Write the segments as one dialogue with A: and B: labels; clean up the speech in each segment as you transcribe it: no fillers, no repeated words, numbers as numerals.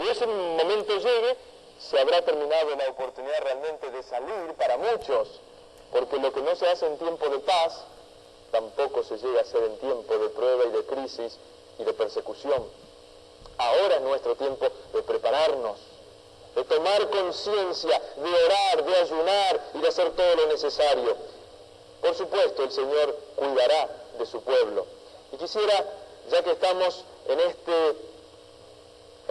A: cuando ese momento llegue, se habrá terminado la oportunidad realmente de salir para muchos, porque lo que no se hace en tiempo de paz, tampoco se llega a hacer en tiempo de prueba y de crisis y de persecución. Ahora es nuestro tiempo de prepararnos, de tomar conciencia, de orar, de ayunar y de hacer todo lo necesario. Por supuesto, el Señor cuidará de su pueblo. Y quisiera, ya que estamos en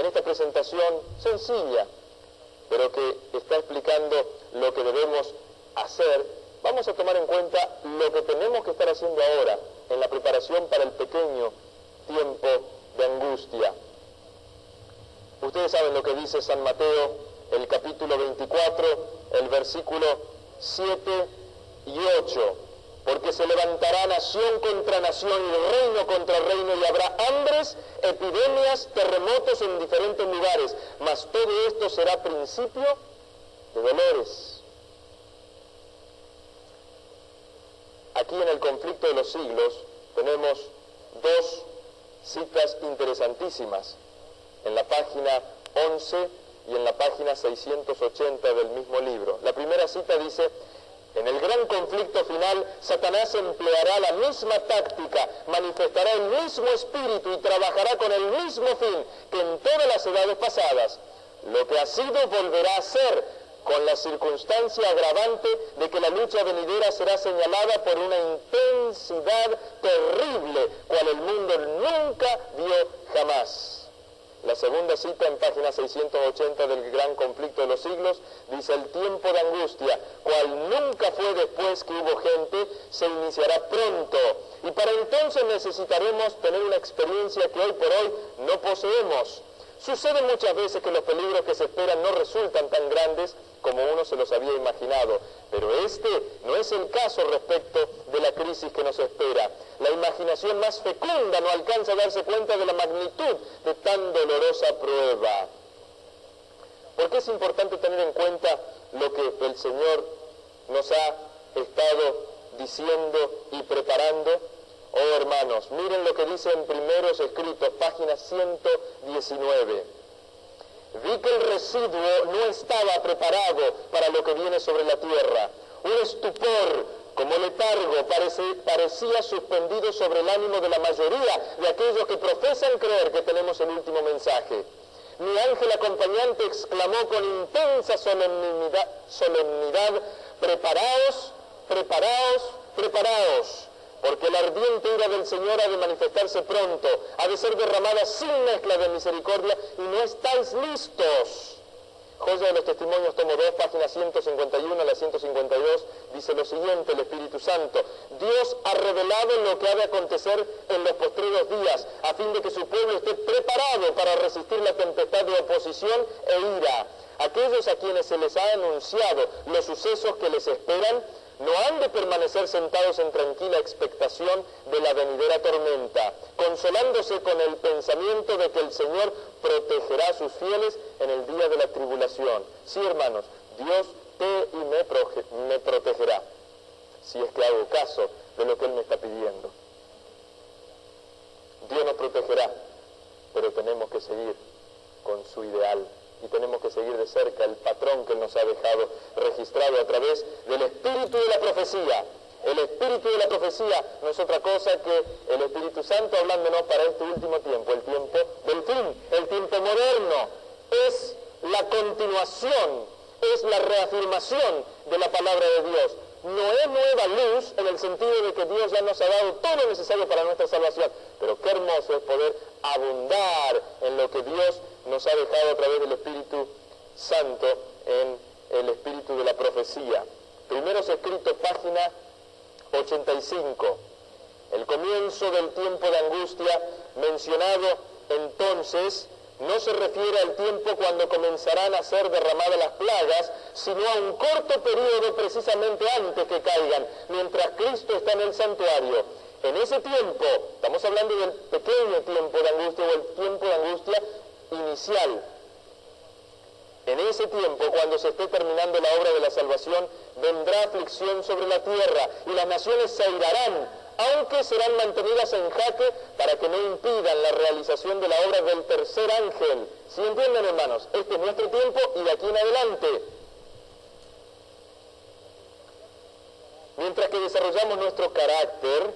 A: esta presentación sencilla, pero que está explicando lo que debemos hacer, vamos a tomar en cuenta lo que tenemos que estar haciendo ahora en la preparación para el pequeño tiempo de angustia. Ustedes saben lo que dice San Mateo, el capítulo 24, el versículo 7 y 8. Porque se levantará nación contra nación y reino contra reino, y habrá hambres, epidemias, terremotos en diferentes lugares. Mas todo esto será principio de dolores. Aquí en el conflicto de los siglos tenemos dos citas interesantísimas, en la página 11 y en la página 680 del mismo libro. La primera cita dice: en el gran conflicto final, Satanás empleará la misma táctica, manifestará el mismo espíritu y trabajará con el mismo fin que en todas las edades pasadas. Lo que ha sido volverá a ser, con la circunstancia agravante de que la lucha venidera será señalada por una intensidad terrible, cual el mundo nunca vio jamás. La segunda cita en página 680 del gran conflicto de los siglos dice: el tiempo de angustia, cual nunca fue después que hubo gente, se iniciará pronto. Y para entonces necesitaremos tener una experiencia que hoy por hoy no poseemos. Sucede muchas veces que los peligros que se esperan no resultan tan grandes como uno se los había imaginado, pero este no es el caso respecto de la crisis que nos espera. La imaginación más fecunda no alcanza a darse cuenta de la magnitud de tan dolorosa prueba. ¿Por qué es importante tener en cuenta lo que el Señor nos ha estado diciendo y preparando? Oh hermanos, miren lo que dice en Primeros Escritos, página 119. Vi que el residuo no estaba preparado para lo que viene sobre la tierra. Un estupor, como letargo, parecía suspendido sobre el ánimo de la mayoría de aquellos que profesan creer que tenemos el último mensaje. Mi ángel acompañante exclamó con intensa solemnidad: preparaos, preparaos, preparaos. Porque la ardiente ira del Señor ha de manifestarse pronto, ha de ser derramada sin mezcla de misericordia, y no estáis listos. Joya de los Testimonios, tomo 2, página 151 a la 152, dice lo siguiente el Espíritu Santo: Dios ha revelado lo que ha de acontecer en los postreros días, a fin de que su pueblo esté preparado para resistir la tempestad de oposición e ira. Aquellos a quienes se les ha anunciado los sucesos que les esperan, no han de permanecer sentados en tranquila expectación de la venidera tormenta, consolándose con el pensamiento de que el Señor protegerá a sus fieles en el día de la tribulación. Sí, hermanos, Dios te y me protegerá, si es que hago caso de lo que Él me está pidiendo. Dios nos protegerá, pero tenemos que seguir con su ideal. Y tenemos que seguir de cerca el patrón que Él nos ha dejado registrado a través del espíritu de la profecía. El espíritu de la profecía no es otra cosa que el Espíritu Santo hablándonos para este último tiempo, el tiempo del fin, el tiempo moderno. Es la continuación, es la reafirmación de la palabra de Dios. No es nueva luz en el sentido de que Dios ya nos ha dado todo lo necesario para nuestra salvación, pero qué hermoso es poder abundar en lo que Dios nos ha dejado a través del Espíritu Santo, en el espíritu de la profecía. Primeros Escritos, página 85. El comienzo del tiempo de angustia mencionado entonces no se refiere al tiempo cuando comenzarán a ser derramadas las plagas, sino a un corto periodo precisamente antes que caigan, mientras Cristo está en el santuario. En ese tiempo, estamos hablando del pequeño tiempo de angustia o el tiempo de angustia inicial. En ese tiempo, cuando se esté terminando la obra de la salvación, vendrá aflicción sobre la tierra y las naciones se airarán aunque serán mantenidas en jaque para que no impidan la realización de la obra del tercer ángel. ¿Sí entienden, hermanos? Este es nuestro tiempo y de aquí en adelante. Mientras que desarrollamos nuestro carácter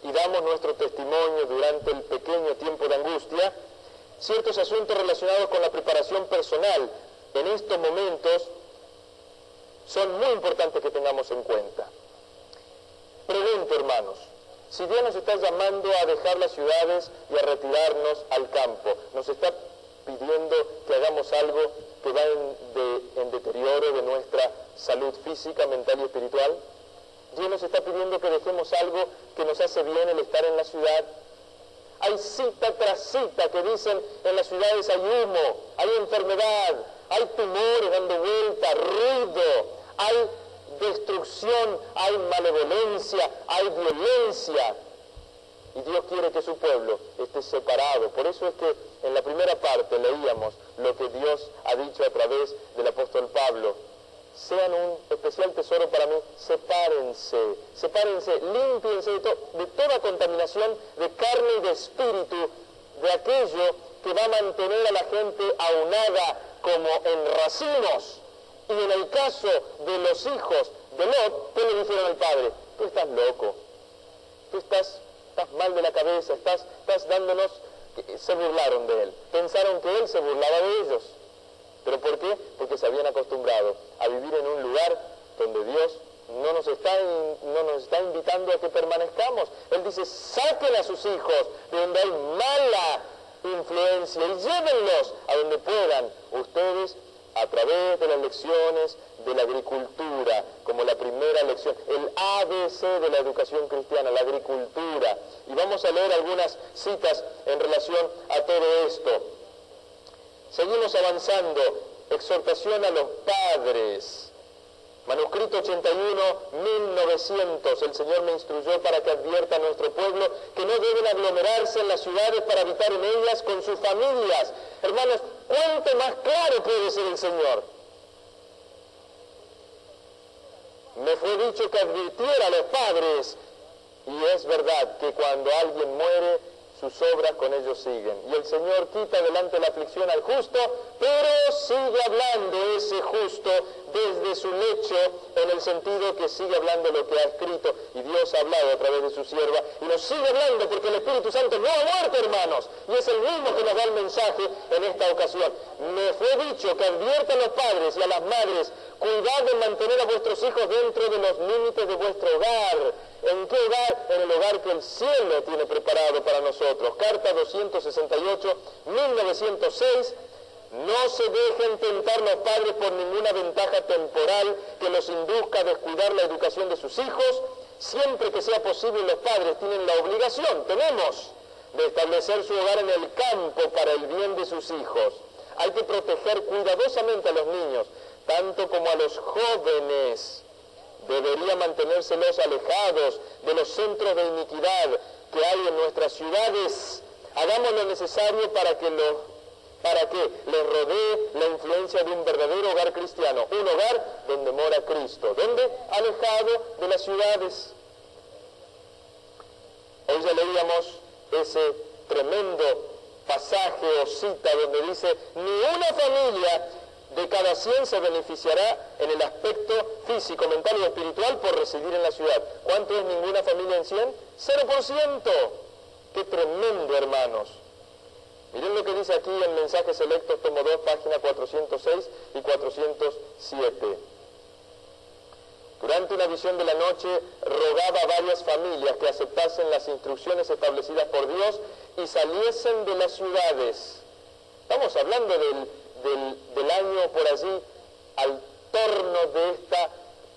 A: y damos nuestro testimonio durante el pequeño tiempo de angustia, ciertos asuntos relacionados con la preparación personal en estos momentos son muy importantes que tengamos en cuenta. Pregunto, hermanos, si Dios nos está llamando a dejar las ciudades y a retirarnos al campo, ¿nos está pidiendo que hagamos algo que va en deterioro de nuestra salud física, mental y espiritual? Dios nos está pidiendo que dejemos algo que nos hace bien el estar en la ciudad. Hay cita tras cita que dicen en las ciudades hay humo, hay enfermedad, hay tumores dando vuelta, ruido, hay destrucción, hay malevolencia, hay violencia. Y Dios quiere que su pueblo esté separado. Por eso es que en la primera parte leíamos lo que Dios ha dicho a través del apóstol Pablo. Sean un especial tesoro para mí, sepárense, límpiense de toda contaminación de carne y de espíritu, de aquello que va a mantener a la gente aunada como en racimos. Y en el caso de los hijos de Lot, ¿qué le dijeron al padre? Tú estás loco, tú estás mal de la cabeza, estás dándonos... Se burlaron de él, pensaron que él se burlaba de ellos. ¿Pero por qué? Porque se habían acostumbrado a vivir en un lugar donde Dios no nos está invitando a que permanezcamos. Él dice, saquen a sus hijos de donde hay mala influencia y llévenlos a donde puedan ustedes a través de las lecciones de la agricultura, como la primera lección, el ABC de la educación cristiana, la agricultura. Y vamos a leer algunas citas en relación a todo esto. Seguimos avanzando. Exhortación a los padres. Manuscrito 81, 1900. El Señor me instruyó para que advierta a nuestro pueblo que no deben aglomerarse en las ciudades para habitar en ellas con sus familias. Hermanos, ¿cuánto más claro puede ser el Señor? Me fue dicho que advirtiera a los padres. Y es verdad que cuando alguien muere, sus obras con ellos siguen. Y el Señor quita delante la aflicción al justo, pero sigue hablando ese justo desde su lecho, en el sentido que sigue hablando lo que ha escrito. Y Dios ha hablado a través de su sierva. Y nos sigue hablando porque el Espíritu Santo no ha muerto, hermanos. Y es el mismo que nos da el mensaje en esta ocasión. Me fue dicho que advierta a los padres y a las madres, cuidad de mantener a vuestros hijos dentro de los límites de vuestro hogar. ¿En qué hogar? En el hogar que el cielo tiene preparado para nosotros. Carta 268, 1906. No se dejen tentar los padres por ninguna ventaja temporal que los induzca a descuidar la educación de sus hijos. Siempre que sea posible, los padres tienen la obligación, tenemos, de establecer su hogar en el campo para el bien de sus hijos. Hay que proteger cuidadosamente a los niños, tanto como a los jóvenes. Debería mantenérselos alejados de los centros de iniquidad que hay en nuestras ciudades. Hagamos lo necesario para que les rodee la influencia de un verdadero hogar cristiano, un hogar donde mora Cristo, donde alejado de las ciudades. Hoy ya leíamos ese tremendo pasaje o cita donde dice, ni una familia de cada 100 se beneficiará en el aspecto físico, mental y espiritual por residir en la ciudad. ¿Cuánto es ninguna familia en 100? 0%. ¡Qué tremendo, hermanos! Miren lo que dice aquí en Mensajes Selectos, tomo 2, página 406 y 407. Durante una visión de la noche, rogaba a varias familias que aceptasen las instrucciones establecidas por Dios y saliesen de las ciudades. Estamos hablando del año por allí al torno de esta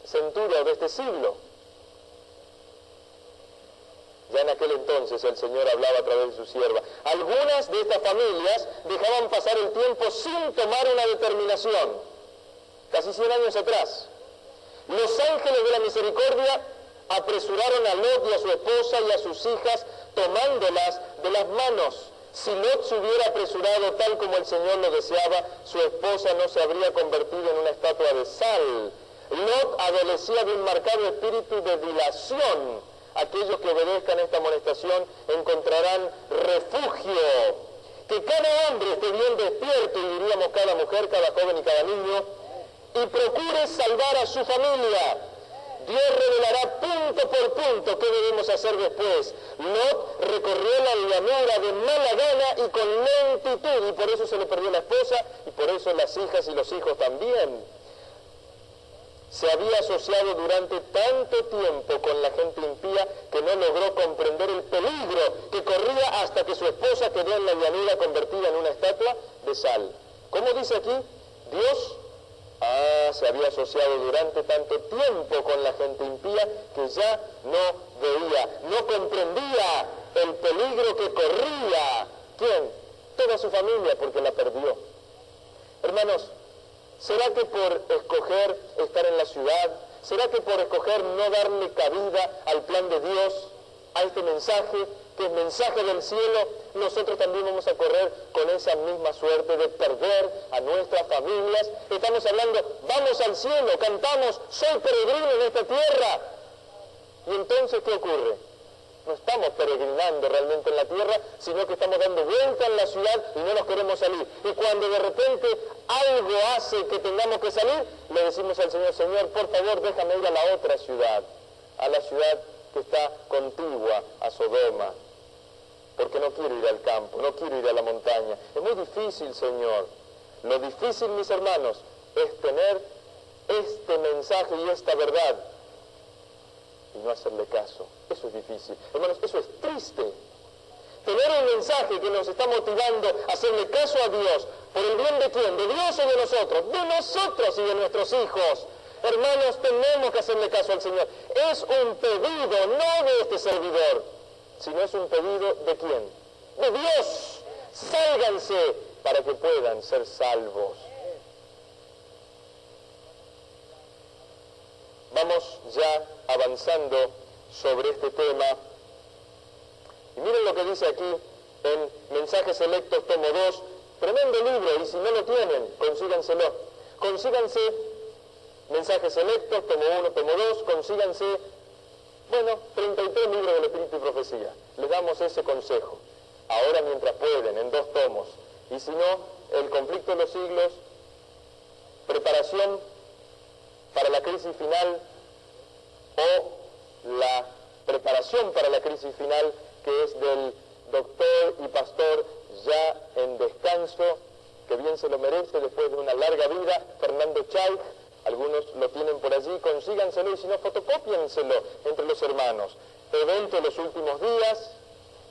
A: centuria o de este siglo. Ya en aquel entonces el Señor hablaba a través de su sierva. Algunas de estas familias dejaban pasar el tiempo sin tomar una determinación. Casi 100 años atrás. Los ángeles de la misericordia apresuraron a Lot y a su esposa y a sus hijas tomándolas de las manos. Si Lot se hubiera apresurado tal como el Señor lo deseaba, su esposa no se habría convertido en una estatua de sal. Lot adolecía de un marcado espíritu de dilación. aquellos que obedezcan esta amonestación encontrarán refugio. Que cada hombre esté bien despierto, y diríamos cada mujer, cada joven y cada niño, y procure salvar a su familia. Dios revelará punto por punto qué debemos hacer después. Lot recorrió la llanura de mala gana y con lentitud, y por eso se le perdió la esposa, y por eso las hijas y los hijos también. Se había asociado durante tanto tiempo con la gente impía que no logró comprender el peligro que corría hasta que su esposa quedó en la llanura convertida en una estatua de sal. ¿Cómo dice aquí? Dios se había asociado durante tanto tiempo con la gente impía que ya no veía, no comprendía el peligro que corría. ¿Quién? Toda su familia, porque la perdió. Hermanos, ¿será que por escoger estar en la ciudad, será que por escoger no darle cabida al plan de Dios, a este mensaje, que es mensaje del cielo, nosotros también vamos a correr con esa misma suerte de perder a nuestras familias? Estamos hablando, vamos al cielo, cantamos, soy peregrino en esta tierra. ¿Y entonces qué ocurre? No estamos peregrinando realmente en la tierra, sino que estamos dando vuelta en la ciudad y no nos queremos salir. Y cuando de repente algo hace que tengamos que salir, le decimos al Señor, Señor, por favor, déjame ir a la otra ciudad, a la ciudad que está contigua a Sodoma, porque no quiero ir al campo, no quiero ir a la montaña. Es muy difícil, Señor. Lo difícil, mis hermanos, es tener este mensaje y esta verdad y no hacerle caso. Eso es difícil. Hermanos, eso es triste. Tener un mensaje que nos está motivando a hacerle caso a Dios, ¿por el bien de quién? ¿De Dios o de nosotros? De nosotros y de nuestros hijos. Hermanos, tenemos que hacerle caso al Señor. Es un pedido, no de este servidor, sino es un pedido ¿de quién? De Dios. Sálganse para que puedan ser salvos. Vamos ya avanzando sobre este tema. Y miren lo que dice aquí en Mensajes Selectos, tomo 2. Tremendo libro, y si no lo tienen, consíganselo. Consíganse Mensajes Selectos, tomo 1, tomo 2, consíganse, 33 libros del Espíritu y Profecía. Les damos ese consejo. Ahora mientras pueden, en 2 tomos. Y si no, El Conflicto de los Siglos, Preparación para la Crisis Final, o La Preparación para la Crisis Final, que es del doctor y pastor ya en descanso, que bien se lo merece después de una larga vida, Fernando Chay. Algunos lo tienen por allí, consíganselo, y si no, fotocópienselo entre los hermanos. Evento de los últimos días.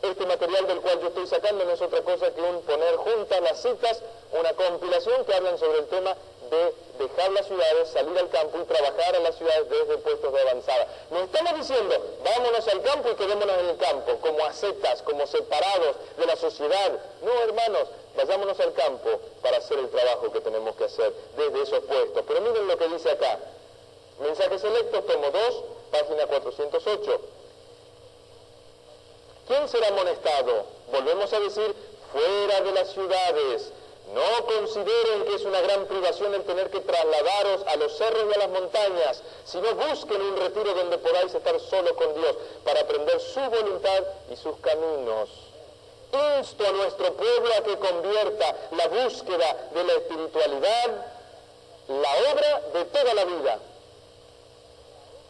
A: Este material del cual yo estoy sacando no es otra cosa que un poner juntas las citas, una compilación que hablan sobre el tema de dejar las ciudades, salir al campo y trabajar a las ciudades desde puestos de avanzada. No estamos diciendo, vámonos al campo y quedémonos en el campo, como ascetas, como separados de la sociedad. No, hermanos, vayámonos al campo para hacer el trabajo que tenemos que hacer desde esos puestos. Pero miren lo que dice acá. Mensajes Selectos, tomo 2, página 408. ¿Quién será amonestado? Volvemos a decir, fuera de las ciudades. No consideren que es una gran privación el tener que trasladaros a los cerros y a las montañas, sino busquen un retiro donde podáis estar solo con Dios para aprender su voluntad y sus caminos. Insto a nuestro pueblo a que convierta la búsqueda de la espiritualidad, la obra de toda la vida.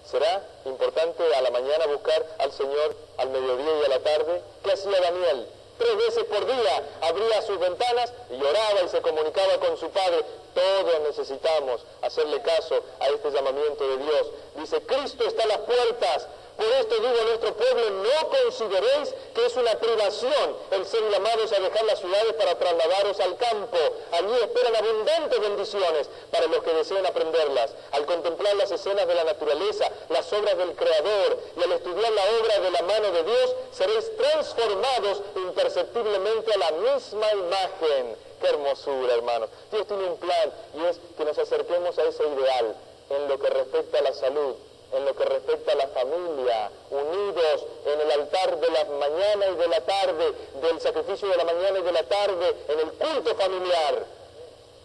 A: ¿Será importante a la mañana buscar al Señor, al mediodía y a la tarde? ¿Qué hacía Daniel? 3 veces por día abría sus ventanas y oraba y se comunicaba con su Padre. Todos necesitamos hacerle caso a este llamamiento de Dios. Dice, Cristo está a las puertas. Por esto digo a nuestro pueblo, no consideréis que es una privación el ser llamados a dejar las ciudades para trasladaros al campo. Allí esperan abundantes bendiciones para los que deseen aprenderlas. Al contemplar las escenas de la naturaleza, las obras del Creador, y al estudiar la obra de la mano de Dios, seréis transformados imperceptiblemente a la misma imagen. ¡Qué hermosura, hermanos! Dios tiene un plan, y es que nos acerquemos a ese ideal en lo que respecta a la salud, en lo que respecta a la familia, unidos en el altar de la mañana y de la tarde, del sacrificio de la mañana y de la tarde, en el culto familiar.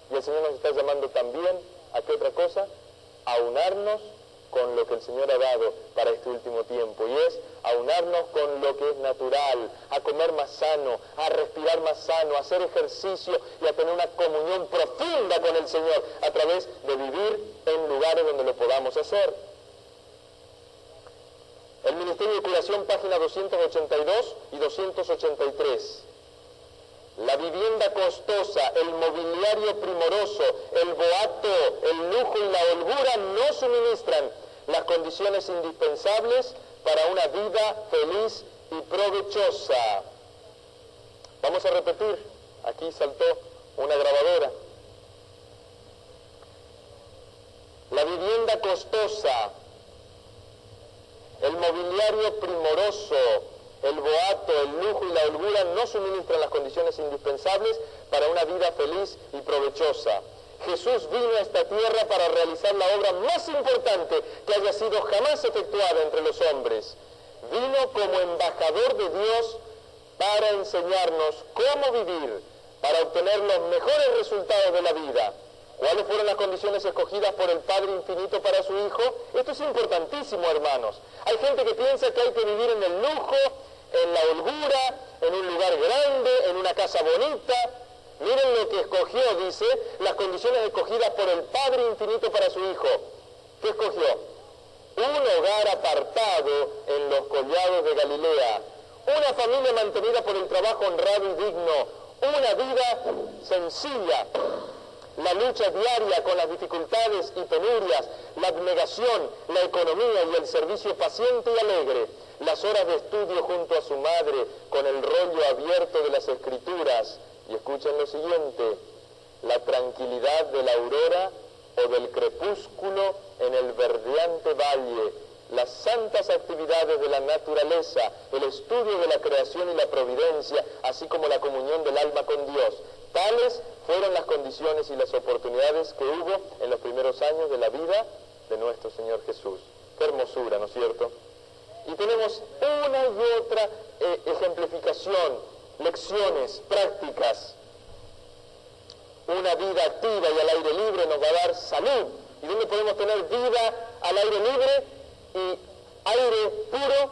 A: Y el Señor nos está llamando también, ¿a qué otra cosa? A unarnos con lo que el Señor ha dado para este último tiempo, y es aunarnos con lo que es natural, a comer más sano, a respirar más sano, a hacer ejercicio y a tener una comunión profunda con el Señor a través de vivir en lugares donde lo podamos hacer. El Ministerio de Curación, página 282 y 283. La vivienda costosa, el mobiliario primoroso, el boato, el lujo y la holgura no suministran las condiciones indispensables para una vida feliz y provechosa. Vamos a repetir. Aquí saltó una grabadora. La vivienda costosa, el mobiliario primoroso, el boato, el lujo y la holgura no suministran las condiciones indispensables para una vida feliz y provechosa. Jesús vino a esta tierra para realizar la obra más importante que haya sido jamás efectuada entre los hombres. Vino como embajador de Dios para enseñarnos cómo vivir, para obtener los mejores resultados de la vida. ¿Cuáles fueron las condiciones escogidas por el Padre Infinito para su Hijo? Esto es importantísimo, hermanos. Hay gente que piensa que hay que vivir en el lujo, en la holgura, en un lugar grande, en una casa bonita. Miren lo que escogió, dice, las condiciones escogidas por el Padre Infinito para su Hijo. ¿Qué escogió? Un hogar apartado en los collados de Galilea, una familia mantenida por el trabajo honrado y digno, una vida sencilla, la lucha diaria con las dificultades y penurias, la abnegación, la economía y el servicio paciente y alegre, las horas de estudio junto a su madre con el rollo abierto de las Escrituras. Y escuchen lo siguiente: la tranquilidad de la aurora o del crepúsculo en el verdeante valle, las santas actividades de la naturaleza, el estudio de la creación y la providencia, así como la comunión del alma con Dios. Tales fueron las condiciones y las oportunidades que hubo en los primeros años de la vida de nuestro Señor Jesús. Qué hermosura, ¿no es cierto? Y tenemos una y otra ejemplificación, lecciones, prácticas. Una vida activa y al aire libre nos va a dar salud. ¿Y dónde podemos tener vida al aire libre y aire puro?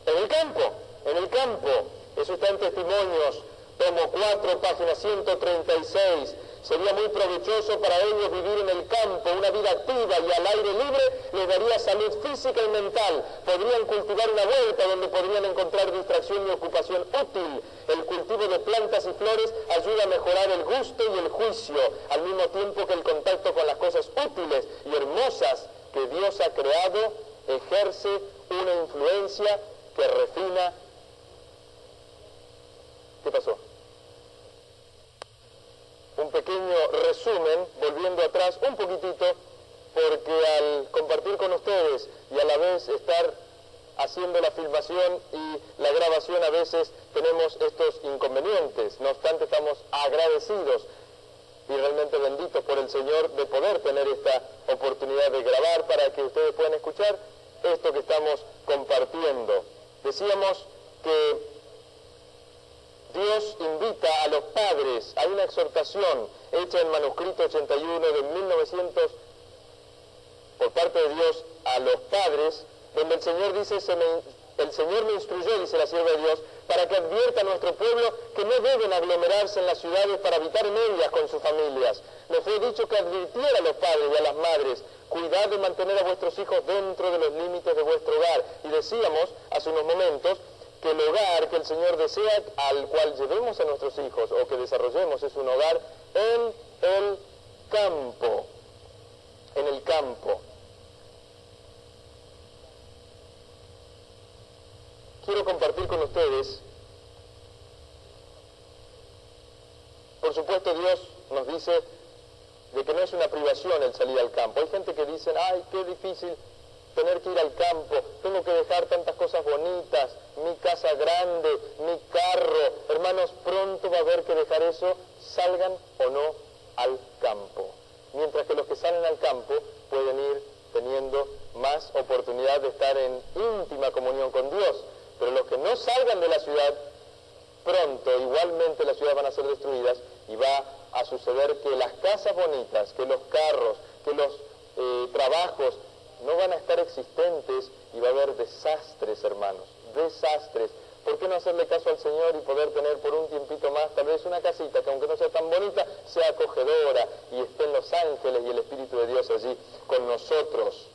A: En el campo, en el campo. Eso está en Testimonios, tomo 4, página 136. Sería muy provechoso para ellos vivir en el campo, una vida activa y al aire libre les daría salud física y mental. Podrían cultivar una huerta donde podrían encontrar distracción y ocupación útil. El cultivo de plantas y flores ayuda a mejorar el gusto y el juicio, al mismo tiempo que el contacto con las cosas útiles y hermosas que Dios ha creado ejerce una influencia que refina. ¿Qué pasó? Un pequeño resumen, volviendo atrás un poquitito, porque al compartir con ustedes y a la vez estar haciendo la filmación y la grabación a veces tenemos estos inconvenientes. No obstante, estamos agradecidos y realmente benditos por el Señor de poder tener esta oportunidad de grabar para que ustedes puedan escuchar esto que estamos compartiendo. Decíamos que Dios invita a los padres. Hay una exhortación hecha en manuscrito 81 de 1900 por parte de Dios a los padres, donde el Señor dice, el Señor me instruyó, dice la sierva de Dios, para que advierta a nuestro pueblo que no deben aglomerarse en las ciudades para habitar en ellas con sus familias. Me fue dicho que advirtiera a los padres y a las madres, cuidad de mantener a vuestros hijos dentro de los límites de vuestro hogar. Y decíamos hace unos momentos que el hogar que el Señor desea al cual llevemos a nuestros hijos o que desarrollemos es un hogar en el campo. En el campo. Quiero compartir con ustedes, por supuesto Dios nos dice de que no es una privación el salir al campo. Hay gente que dice, ay, qué difícil tener que ir al campo, tengo que dejar tantas cosas bonitas, mi casa grande, mi carro. Hermanos, pronto va a haber que dejar eso, salgan o no al campo. Mientras que los que salen al campo pueden ir teniendo más oportunidad de estar en íntima comunión con Dios. Pero los que no salgan de la ciudad, pronto igualmente las ciudades van a ser destruidas y va a suceder que las casas bonitas, que los carros, que los trabajos no van a estar existentes y va a haber desastres, hermanos, desastres. ¿Por qué no hacerle caso al Señor y poder tener por un tiempito más tal vez una casita que aunque no sea tan bonita, sea acogedora y estén los ángeles y el Espíritu de Dios allí con nosotros?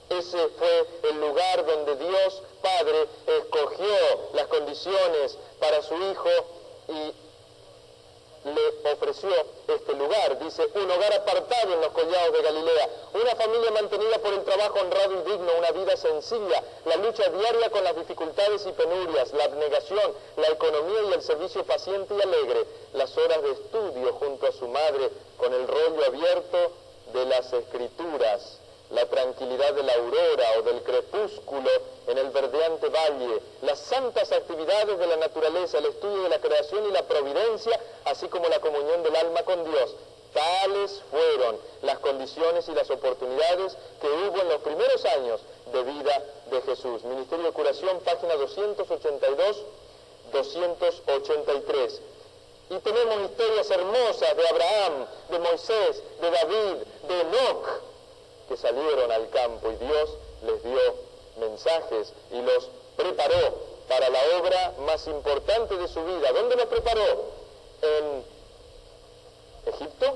A: Ese fue el lugar donde Dios Padre escogió las condiciones para su Hijo y le ofreció este lugar. Dice, un hogar apartado en los collados de Galilea, una familia mantenida por el trabajo honrado y digno, una vida sencilla, la lucha diaria con las dificultades y penurias, la abnegación, la economía y el servicio paciente y alegre, las horas de estudio junto a su madre con el rollo abierto de las Escrituras, la tranquilidad de la aurora o del crepúsculo en el verdeante valle, las santas actividades de la naturaleza, el estudio de la creación y la providencia, así como la comunión del alma con Dios. Tales fueron las condiciones y las oportunidades que hubo en los primeros años de vida de Jesús. Ministerio de Curación, página 282, 283. Y tenemos historias hermosas de Abraham, de Moisés, de David, de Enoc, que salieron al campo y Dios les dio mensajes y los preparó para la obra más importante de su vida. ¿Dónde los preparó? ¿En Egipto?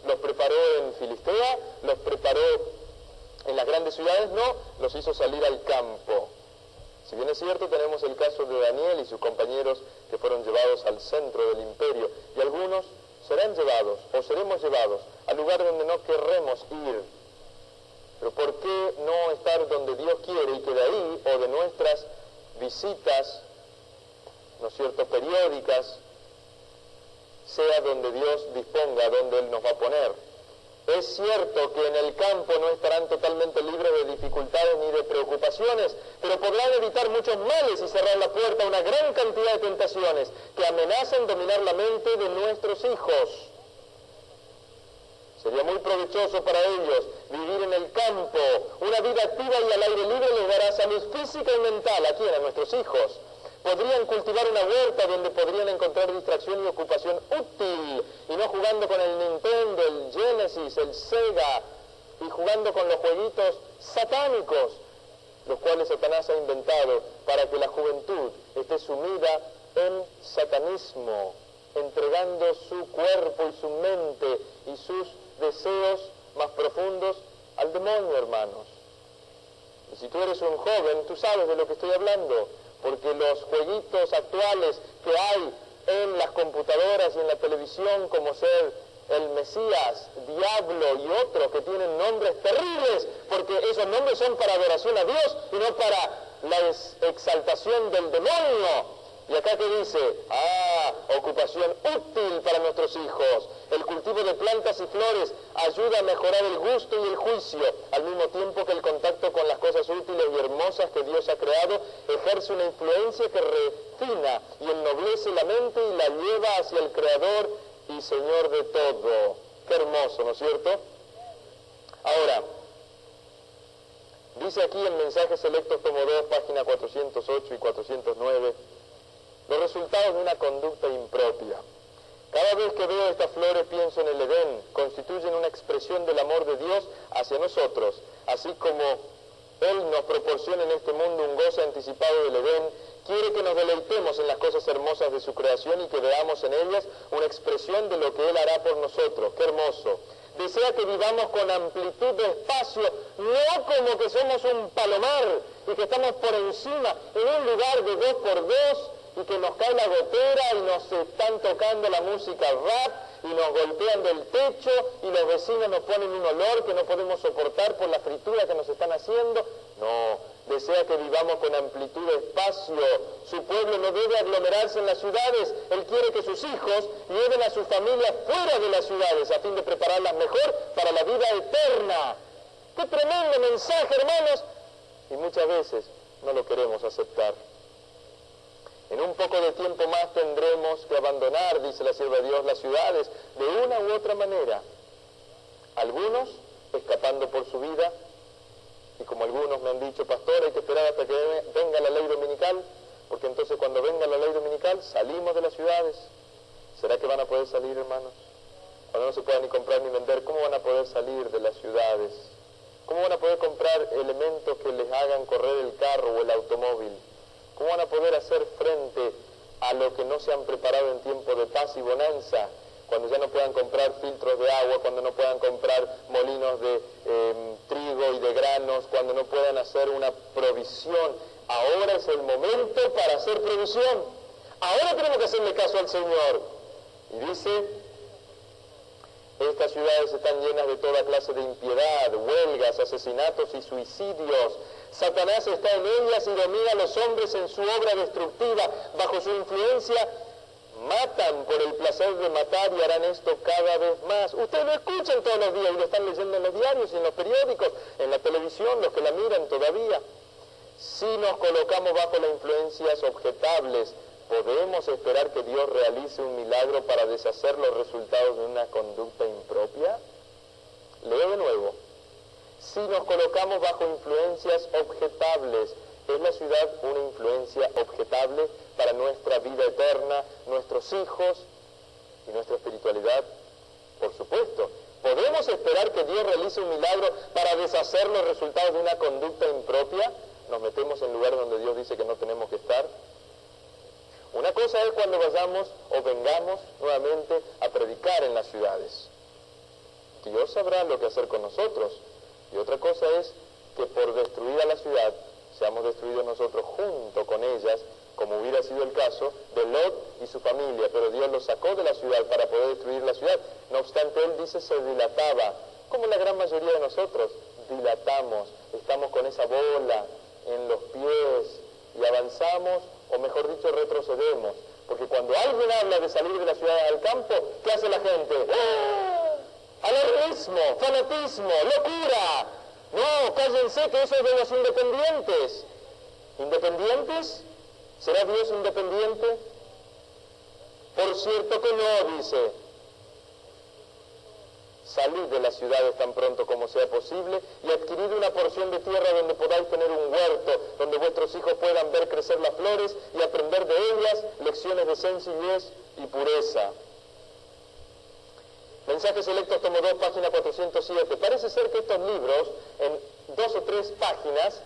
A: ¿Los preparó en Filistea? ¿Los preparó en las grandes ciudades? No, los hizo salir al campo. Si bien es cierto, tenemos el caso de Daniel y sus compañeros que fueron llevados al centro del imperio, y algunos serán llevados o seremos llevados al lugar donde no querremos ir. Pero ¿por qué no estar donde Dios quiere y que de ahí o de nuestras visitas, ¿no es cierto?, periódicas, sea donde Dios disponga, donde Él nos va a poner? Es cierto que en el campo no estarán totalmente libres de dificultades ni de preocupaciones, pero podrán evitar muchos males y cerrar la puerta a una gran cantidad de tentaciones que amenazan dominar la mente de nuestros hijos. Sería muy provechoso para ellos vivir en el campo. Una vida activa y al aire libre les dará salud física y mental. ¿A quién? A nuestros hijos. Podrían cultivar una huerta donde podrían encontrar distracción y ocupación útil, y no jugando con el Nintendo, el Genesis, el Sega, y jugando con los jueguitos satánicos, los cuales Satanás ha inventado para que la juventud esté sumida en satanismo, entregando su cuerpo y su mente y sus deseos más profundos al demonio, hermanos. Y si tú eres un joven, tú sabes de lo que estoy hablando, porque los jueguitos actuales que hay en las computadoras y en la televisión, como ser el Mesías, Diablo y otros que tienen nombres terribles, porque esos nombres son para adoración a Dios y no para la exaltación del demonio. Y acá que dice, ocupación útil para nuestros hijos. El cultivo de plantas y flores ayuda a mejorar el gusto y el juicio, al mismo tiempo que el contacto con las cosas útiles y hermosas que Dios ha creado ejerce una influencia que refina y ennoblece la mente y la lleva hacia el Creador y Señor de todo. Qué hermoso, ¿no es cierto? Ahora, dice aquí en Mensajes Selectos tomo 2, página 408 y 409, los resultados de una conducta impropia. Cada vez que veo estas flores pienso en el Edén, constituyen una expresión del amor de Dios hacia nosotros, así como Él nos proporciona en este mundo un goce anticipado del Edén, quiere que nos deleitemos en las cosas hermosas de su creación y que veamos en ellas una expresión de lo que Él hará por nosotros. ¡Qué hermoso! Desea que vivamos con amplitud de espacio, no como que somos un palomar y que estamos por encima en un lugar de 2 por 2, y que nos cae la gotera y nos están tocando la música rap y nos golpean del techo y los vecinos nos ponen un olor que no podemos soportar por la fritura que nos están haciendo. No, desea que vivamos con amplitud de espacio. Su pueblo no debe aglomerarse en las ciudades. Él quiere que sus hijos lleven a sus familias fuera de las ciudades a fin de prepararlas mejor para la vida eterna. ¡Qué tremendo mensaje, hermanos! Y muchas veces no lo queremos aceptar. En un poco de tiempo más tendremos que abandonar, dice la sierva de Dios, las ciudades de una u otra manera. Algunos escapando por su vida, y como algunos me han dicho, pastor, hay que esperar hasta que venga la ley dominical, porque entonces cuando venga la ley dominical salimos de las ciudades. ¿Será que van a poder salir, hermanos? Cuando no se pueda ni comprar ni vender, ¿cómo van a poder salir de las ciudades? ¿Cómo van a poder comprar elementos que les hagan correr el carro o el automóvil? ¿Cómo van a poder hacer frente a lo que no se han preparado en tiempo de paz y bonanza? Cuando ya no puedan comprar filtros de agua, cuando no puedan comprar molinos de trigo y de granos, cuando no puedan hacer una provisión. Ahora es el momento para hacer provisión. Ahora tenemos que hacerle caso al Señor. Y dice, estas ciudades están llenas de toda clase de impiedad, huelgas, asesinatos y suicidios. Satanás está en ellas y domina a los hombres en su obra destructiva. Bajo su influencia matan por el placer de matar y harán esto cada vez más. Ustedes lo escuchan todos los días y lo están leyendo en los diarios y en los periódicos, en la televisión, los que la miran todavía. Si nos colocamos bajo las influencias objetables, ¿podemos esperar que Dios realice un milagro para deshacer los resultados de una conducta impropia? Leo de nuevo. Si nos colocamos bajo influencias objetables, ¿es la ciudad una influencia objetable para nuestra vida eterna, nuestros hijos y nuestra espiritualidad? Por supuesto. ¿Podemos esperar que Dios realice un milagro para deshacer los resultados de una conducta impropia? ¿Nos metemos en lugares donde Dios dice que no tenemos que estar? Una cosa es cuando vayamos o vengamos nuevamente a predicar en las ciudades. Dios sabrá lo que hacer con nosotros. Y otra cosa es que por destruir a la ciudad, seamos destruidos nosotros junto con ellas, como hubiera sido el caso de Lot y su familia. Pero Dios los sacó de la ciudad para poder destruir la ciudad. No obstante, Él dice, se dilataba, como la gran mayoría de nosotros. Dilatamos, estamos con esa bola en los pies y avanzamos, o mejor dicho, retrocedemos. Porque cuando alguien habla de salir de la ciudad al campo, ¿qué hace la gente? ¡Ah! Alarmismo, fanatismo, locura. No, cállense, que eso es de los independientes. ¿Independientes? ¿Será Dios independiente? Por cierto que no, dice. Salid de las ciudades tan pronto como sea posible y adquirid una porción de tierra donde podáis tener un huerto, donde vuestros hijos puedan ver crecer las flores y aprender de ellas lecciones de sencillez y pureza. Mensajes Selectos, tomo 2, página 407. Parece ser que estos libros, en 2 o 3 páginas,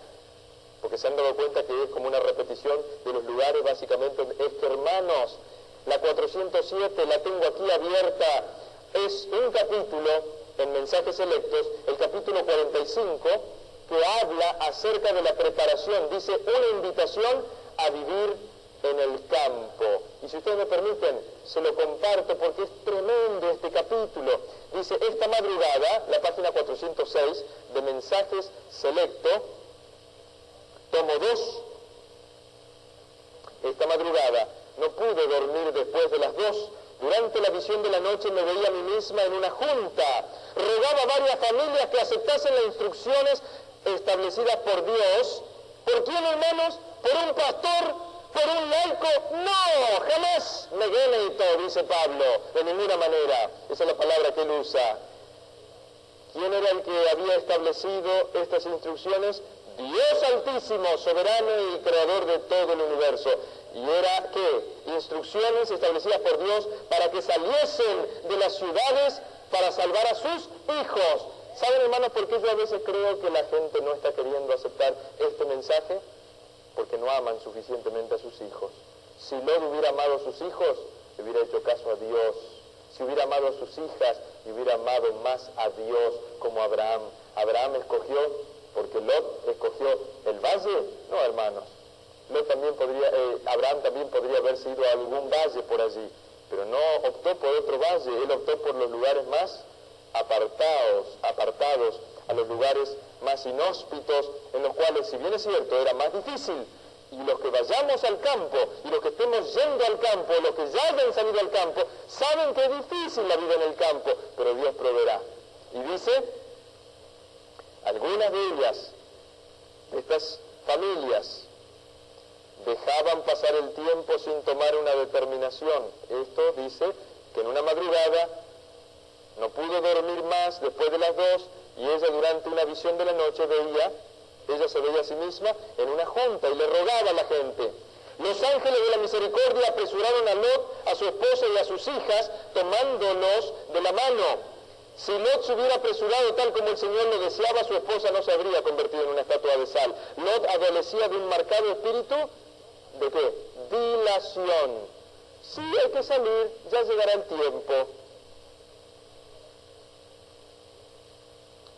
A: porque se han dado cuenta que es como una repetición de los lugares, básicamente, es que, hermanos, la 407 la tengo aquí abierta. Es un capítulo en Mensajes Selectos, el capítulo 45, que habla acerca de la preparación. Dice, una invitación a vivir en el campo. Y si ustedes me permiten, se lo comparto porque es tremendo este capítulo. Dice, esta madrugada, la página 406 de Mensajes Selecto, tomo 2, esta madrugada no pude dormir después de las 2. Durante la visión de la noche me veía a mí misma en una junta. Rogaba a varias familias que aceptasen las instrucciones establecidas por Dios. ¿Por quién, hermanos? ¿Por un pastor? ¿Por un laico? No, jamás neguéneito, dice Pablo, de ninguna manera. Esa es la palabra que él usa. ¿Quién era el que había establecido estas instrucciones? Dios Altísimo, soberano y creador de todo el universo. Y era, ¿qué? Instrucciones establecidas por Dios para que saliesen de las ciudades para salvar a sus hijos. ¿Saben, hermanos, por qué yo a veces creo que la gente no está queriendo aceptar este mensaje? Porque no aman suficientemente a sus hijos. Si Lot hubiera amado a sus hijos, le hubiera hecho caso a Dios. Si hubiera amado a sus hijas, le hubiera amado más a Dios como Abraham. Abraham escogió, porque Lot escogió el valle. No, hermanos. Abraham también podría haberse ido a algún valle por allí, pero no optó por otro valle. Él optó por los lugares más apartados, a los lugares más inhóspitos, en los cuales, si bien es cierto, era más difícil. Y los que vayamos al campo, y los que estemos yendo al campo, los que ya hayan salido al campo, saben que es difícil la vida en el campo, pero Dios proveerá. Y dice, algunas de ellas, de estas familias, dejaban pasar el tiempo sin tomar una determinación. Esto dice que en una madrugada no pudo dormir más después de las 2 y ella durante una visión de la noche ella se veía a sí misma en una junta y le rogaba a la gente. Los ángeles de la misericordia apresuraron a Lot, a su esposa y a sus hijas, tomándolos de la mano. Si Lot se hubiera apresurado tal como el Señor lo deseaba, su esposa no se habría convertido en una estatua de sal. Lot adolecía de un marcado espíritu, ¿de qué? Dilación. Sí, hay que salir, ya llegará el tiempo.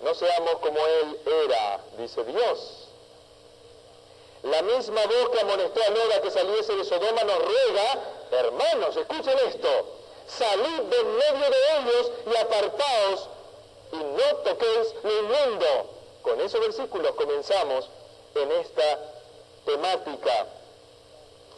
A: No seamos como él era, dice Dios. La misma voz que amonestó a Lot a que saliese de Sodoma nos ruega, hermanos, escuchen esto, salid de en medio de ellos y apartaos y no toquéis lo inmundo. Con esos versículos comenzamos en esta temática.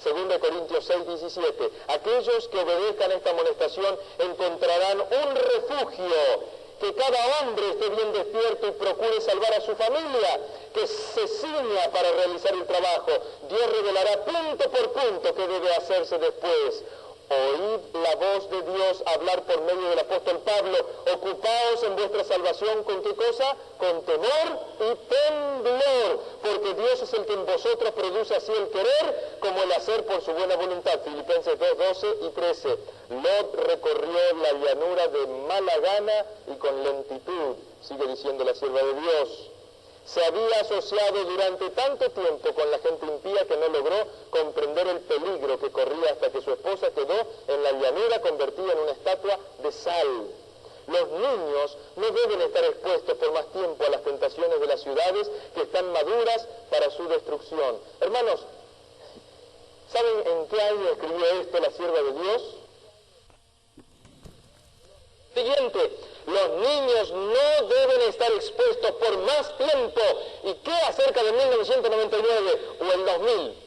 A: 2 Corintios 6, 17. Aquellos que obedezcan esta amonestación encontrarán un refugio. Que cada hombre esté bien despierto y procure salvar a su familia, que se ciña para realizar el trabajo. Dios revelará punto por punto qué debe hacerse después. Oíd la voz de Dios hablar por medio del apóstol Pablo. Ocupaos en vuestra salvación, ¿con qué cosa? Con temor y temblor, porque Dios es el que en vosotros produce así el querer como el hacer por su buena voluntad. Filipenses 2, 12 y 13. Lot recorrió la llanura de mala gana y con lentitud, sigue diciendo la sierva de Dios. Se había asociado durante tanto tiempo con la gente impía que no logró comprender el peligro que corría hasta que su esposa quedó en la llanura convertida en una estatua de sal. Los niños no deben estar expuestos por más tiempo a las tentaciones de las ciudades que están maduras para su destrucción. Hermanos, ¿saben en qué año escribió esto la sierva de Dios? Siguiente, los niños no deben estar expuestos por más tiempo. ¿Y qué acerca de 1999 o el 2000?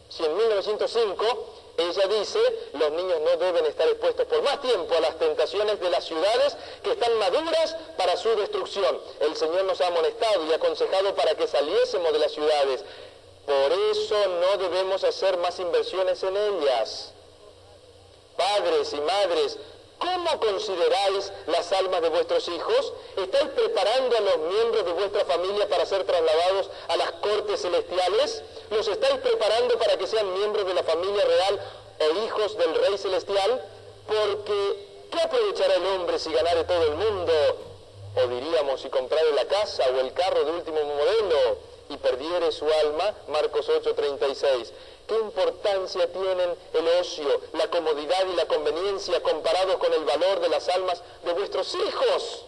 A: Si en 1905 ella dice, los niños no deben estar expuestos por más tiempo a las tentaciones de las ciudades que están maduras para su destrucción. El Señor nos ha amonestado y aconsejado para que saliésemos de las ciudades. Por eso no debemos hacer más inversiones en ellas. Padres y madres, ¿cómo consideráis las almas de vuestros hijos? ¿Estáis preparando a los miembros de vuestra familia para ser trasladados a las cortes celestiales? ¿Los estáis preparando para que sean miembros de la familia real o hijos del Rey Celestial? Porque, ¿qué aprovechará el hombre si ganare todo el mundo? O diríamos, si comprare la casa o el carro de último modelo y perdiere su alma. Marcos 8:36. ¿Qué importancia tienen el ocio, la comodidad y la conveniencia comparados con el valor de las almas de vuestros hijos?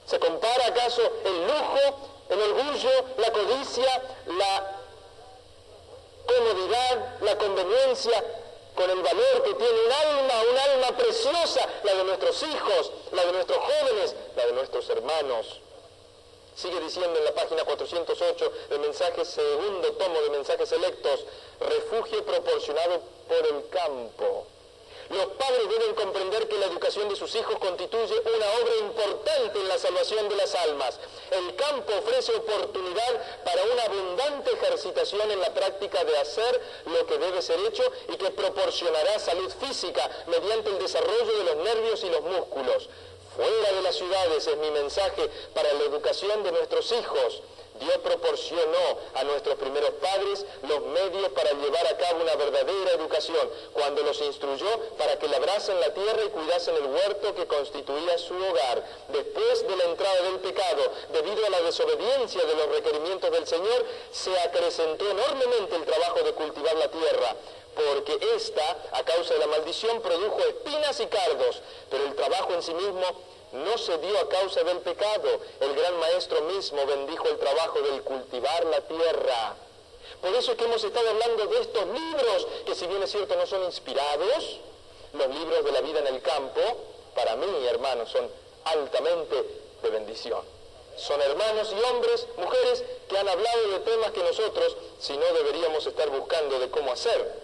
A: ¿Se compara acaso el lujo, el orgullo, la codicia, la comodidad, la conveniencia con el valor que tiene un alma preciosa, la de nuestros hijos, la de nuestros jóvenes, la de nuestros hermanos? Sigue diciendo en la página 408 del mensaje, segundo tomo de mensajes selectos, refugio proporcionado por el campo. Los padres deben comprender que la educación de sus hijos constituye una obra importante en la salvación de las almas. El campo ofrece oportunidad para una abundante ejercitación en la práctica de hacer lo que debe ser hecho y que proporcionará salud física mediante el desarrollo de los nervios y los músculos. Fuera de las ciudades es mi mensaje para la educación de nuestros hijos. Dios proporcionó a nuestros primeros padres los medios para llevar a cabo una verdadera educación, cuando los instruyó para que labrasen la tierra y cuidasen el huerto que constituía su hogar. Después de la entrada del pecado, debido a la desobediencia de los requerimientos del Señor, se acrecentó enormemente el trabajo de cultivar la tierra, porque ésta, a causa de la maldición, produjo espinas y cardos, pero el trabajo en sí mismo no se dio a causa del pecado. El gran maestro mismo bendijo el trabajo del cultivar la tierra. Por eso es que hemos estado hablando de estos libros, que si bien es cierto no son inspirados, los libros de la vida en el campo, para mí, hermanos, son altamente de bendición. Son hermanos y hombres, mujeres, que han hablado de temas que nosotros, si no, deberíamos estar buscando de cómo hacer.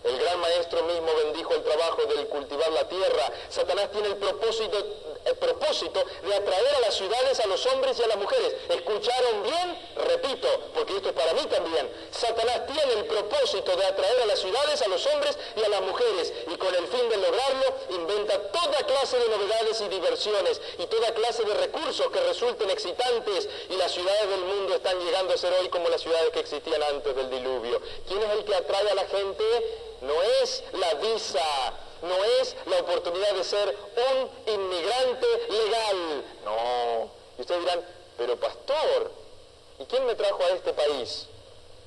A: El gran maestro mismo bendijo el trabajo del cultivar la tierra. Satanás tiene el propósito de atraer a las ciudades a los hombres y a las mujeres. ¿Escucharon bien? Repito, porque esto es para mí también. Satanás tiene el propósito de atraer a las ciudades a los hombres y a las mujeres, y con el fin de lograrlo inventa toda clase de novedades y diversiones y toda clase de recursos que resulten excitantes, y las ciudades del mundo están llegando a ser hoy como las ciudades que existían antes del diluvio. ¿Quién es el que atrae a la gente? No es la visa, no es la oportunidad de ser un inmigrante legal. No. Y ustedes dirán, pero pastor, ¿y quién me trajo a este país?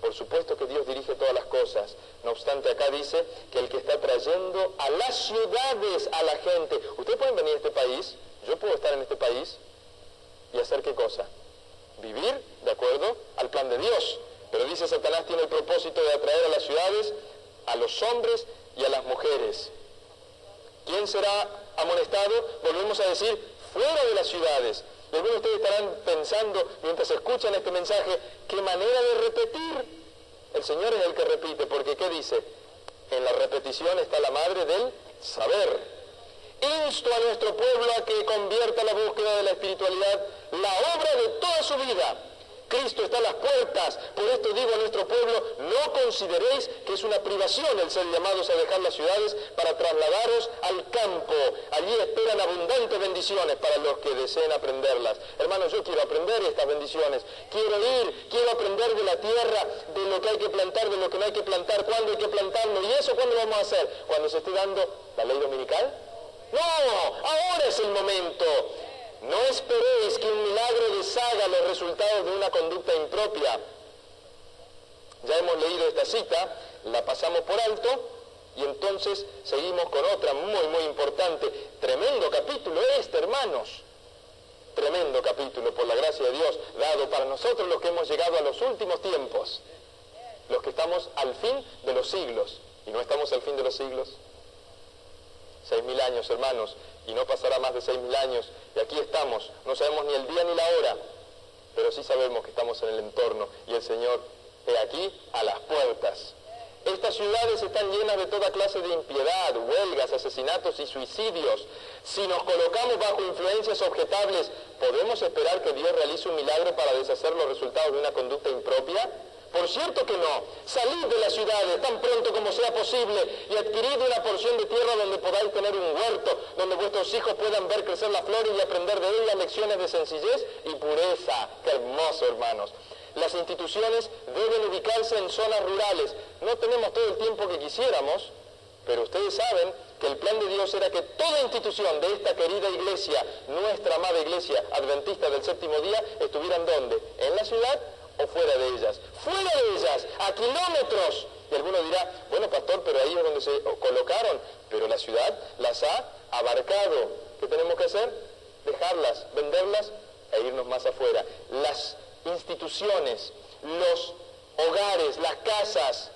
A: Por supuesto que Dios dirige todas las cosas. No obstante, acá dice que el que está trayendo a las ciudades a la gente. Ustedes pueden venir a este país, yo puedo estar en este país y hacer ¿qué cosa? Vivir de acuerdo al plan de Dios. Pero dice Satanás tiene el propósito de atraer a las ciudades, a los hombres y a las mujeres. ¿Quién será amonestado? Volvemos a decir, fuera de las ciudades. Y algunos de ustedes estarán pensando, mientras escuchan este mensaje, ¿qué manera de repetir? El Señor es el que repite, porque ¿qué dice? En la repetición está la madre del saber. Insto a nuestro pueblo a que convierta la búsqueda de la espiritualidad la obra de toda su vida. Cristo está a las puertas, por esto digo a nuestro pueblo, no consideréis que es una privación el ser llamados a dejar las ciudades para trasladaros al campo. Allí esperan abundantes bendiciones para los que deseen aprenderlas. Hermanos, yo quiero aprender estas bendiciones, quiero aprender de la tierra, de lo que hay que plantar, de lo que no hay que plantar, cuándo hay que plantarlo, y eso ¿cuándo vamos a hacer? ¿Cuando se esté dando la ley dominical? No, ahora es el momento. No esperéis que un milagro deshaga los resultados de una conducta impropia. Ya hemos leído esta cita, la pasamos por alto y entonces seguimos con otra muy importante. Tremendo capítulo hermanos. Tremendo capítulo, por la gracia de Dios, dado para nosotros los que hemos llegado a los últimos tiempos, los que estamos al fin de los siglos. ¿Y no estamos al fin de los siglos? 6.000 años, hermanos, y no pasará más de 6.000 años, y aquí estamos, no sabemos ni el día ni la hora, pero sí sabemos que estamos en el entorno, y el Señor, he aquí, a las puertas. Estas ciudades están llenas de toda clase de impiedad, huelgas, asesinatos y suicidios. Si nos colocamos bajo influencias objetables, ¿podemos esperar que Dios realice un milagro para deshacer los resultados de una conducta impropia? Por cierto que no. Salid de las ciudades tan pronto como sea posible y adquirid una porción de tierra donde podáis tener un huerto, donde vuestros hijos puedan ver crecer las flores y aprender de ellas lecciones de sencillez y pureza. ¡Qué hermoso, hermanos! Las instituciones deben ubicarse en zonas rurales. No tenemos todo el tiempo que quisiéramos, pero ustedes saben que el plan de Dios era que toda institución de esta querida iglesia, nuestra amada iglesia adventista del séptimo día, estuvieran ¿dónde? ¿En la ciudad o fuera de ellas? Fuera de ellas, a kilómetros. Y alguno dirá, bueno pastor, pero ahí es donde se colocaron, pero la ciudad las ha abarcado. ¿Qué tenemos que hacer? Dejarlas, venderlas e irnos más afuera. Las instituciones, los hogares, las casas,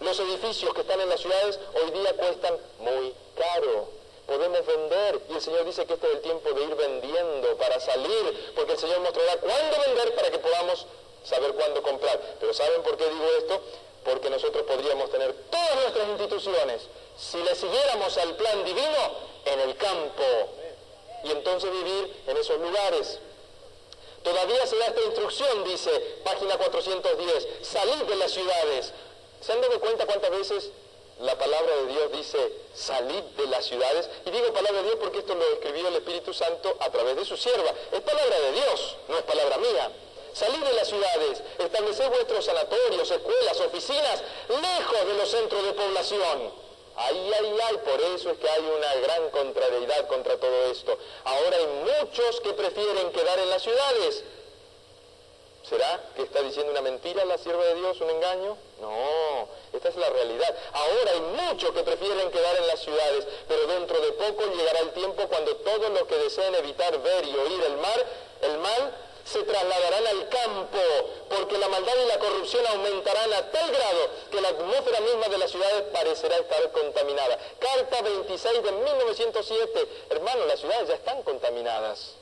A: los edificios que están en las ciudades hoy día cuestan muy caro. Podemos vender, y el Señor dice que este es el tiempo de ir vendiendo para salir, porque el Señor mostrará cuándo vender para que podamos saber cuándo comprar. Pero ¿saben por qué digo esto? Porque nosotros podríamos tener todas nuestras instituciones, si le siguiéramos al plan divino, en el campo, y entonces vivir en esos lugares. Todavía se da esta instrucción, dice, página 410, salid de las ciudades. ¿Se han dado cuenta cuántas veces la palabra de Dios dice, salid de las ciudades? Y digo palabra de Dios porque esto lo escribió el Espíritu Santo a través de su sierva. Es palabra de Dios, no es palabra mía. Salid de las ciudades, estableced vuestros sanatorios, escuelas, oficinas, lejos de los centros de población. Ay, por eso es que hay una gran contrariedad contra todo esto. Ahora hay muchos que prefieren quedar en las ciudades. ¿Será que está diciendo una mentira la sierva de Dios, un engaño? No, esta es la realidad. Ahora hay muchos que prefieren quedar en las ciudades, pero dentro de poco llegará el tiempo cuando todos los que deseen evitar ver y oír el mal, se trasladarán al campo, porque la maldad y la corrupción aumentarán a tal grado que la atmósfera misma de las ciudades parecerá estar contaminada. Carta 26 de 1907. Hermanos, las ciudades ya están contaminadas.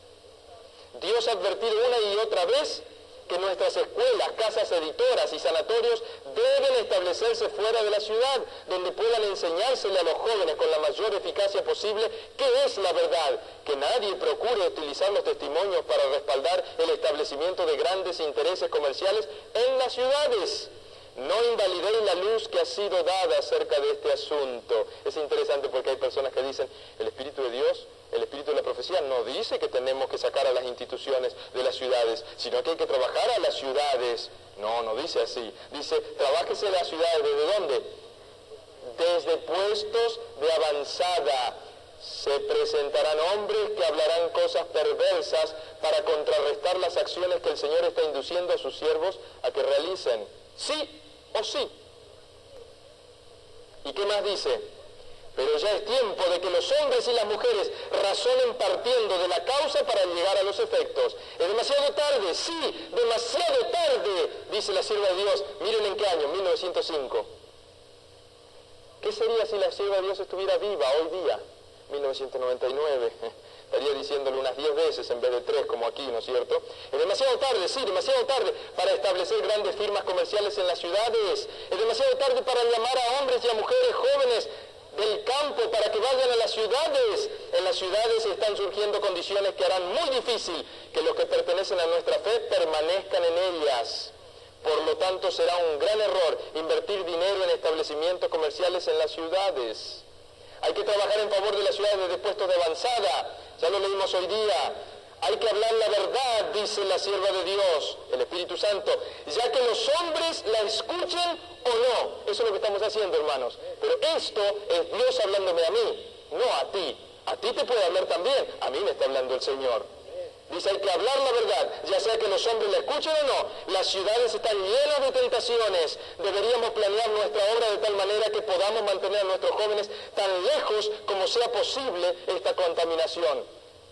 A: Dios ha advertido una y otra vez que nuestras escuelas, casas editoras y sanatorios deben establecerse fuera de la ciudad, donde puedan enseñársele a los jóvenes con la mayor eficacia posible qué es la verdad. Que nadie procure utilizar los testimonios para respaldar el establecimiento de grandes intereses comerciales en las ciudades. No invalidéis la luz que ha sido dada acerca de este asunto. Es interesante porque hay personas que dicen, el Espíritu de Dios, el Espíritu de la profecía no dice que tenemos que sacar a las instituciones de las ciudades, sino que hay que trabajar a las ciudades. No dice así. Dice, trabájese las ciudades. ¿Desde dónde? desde puestos de avanzada se presentarán hombres que hablarán cosas perversas para contrarrestar las acciones que el Señor está induciendo a sus siervos a que realicen. Sí o sí. ¿Y qué más dice? Pero ya es tiempo de que los hombres y las mujeres razonen partiendo de la causa para llegar a los efectos. Es demasiado tarde, sí, demasiado tarde, dice la sierva de Dios. Miren en qué año, 1905. ¿Qué sería si la sierva de Dios estuviera viva hoy día? 1999. Estaría diciéndolo unas 10 veces en vez de 3 como aquí, ¿no es cierto? Es demasiado tarde, sí, demasiado tarde para establecer grandes firmas comerciales en las ciudades. Es demasiado tarde para llamar a hombres y a mujeres jóvenes del campo para que vayan a las ciudades. En las ciudades están surgiendo condiciones que harán muy difícil que los que pertenecen a nuestra fe permanezcan en ellas. Por lo tanto, será un gran error invertir dinero en establecimientos comerciales en las ciudades. Hay que trabajar en favor de las ciudades desde puestos de avanzada. Ya lo leímos hoy día. Hay que hablar la verdad, dice la sierva de Dios, el Espíritu Santo, ya que los hombres la escuchen o no. Eso es lo que estamos haciendo, hermanos. Pero esto es Dios hablándome a mí, no a ti. A ti te puede hablar también, a mí me está hablando el Señor. Dice, hay que hablar la verdad, ya sea que los hombres la escuchen o no. Las ciudades están llenas de tentaciones. Deberíamos planear nuestra obra de tal manera que podamos mantener a nuestros jóvenes tan lejos como sea posible esta contaminación.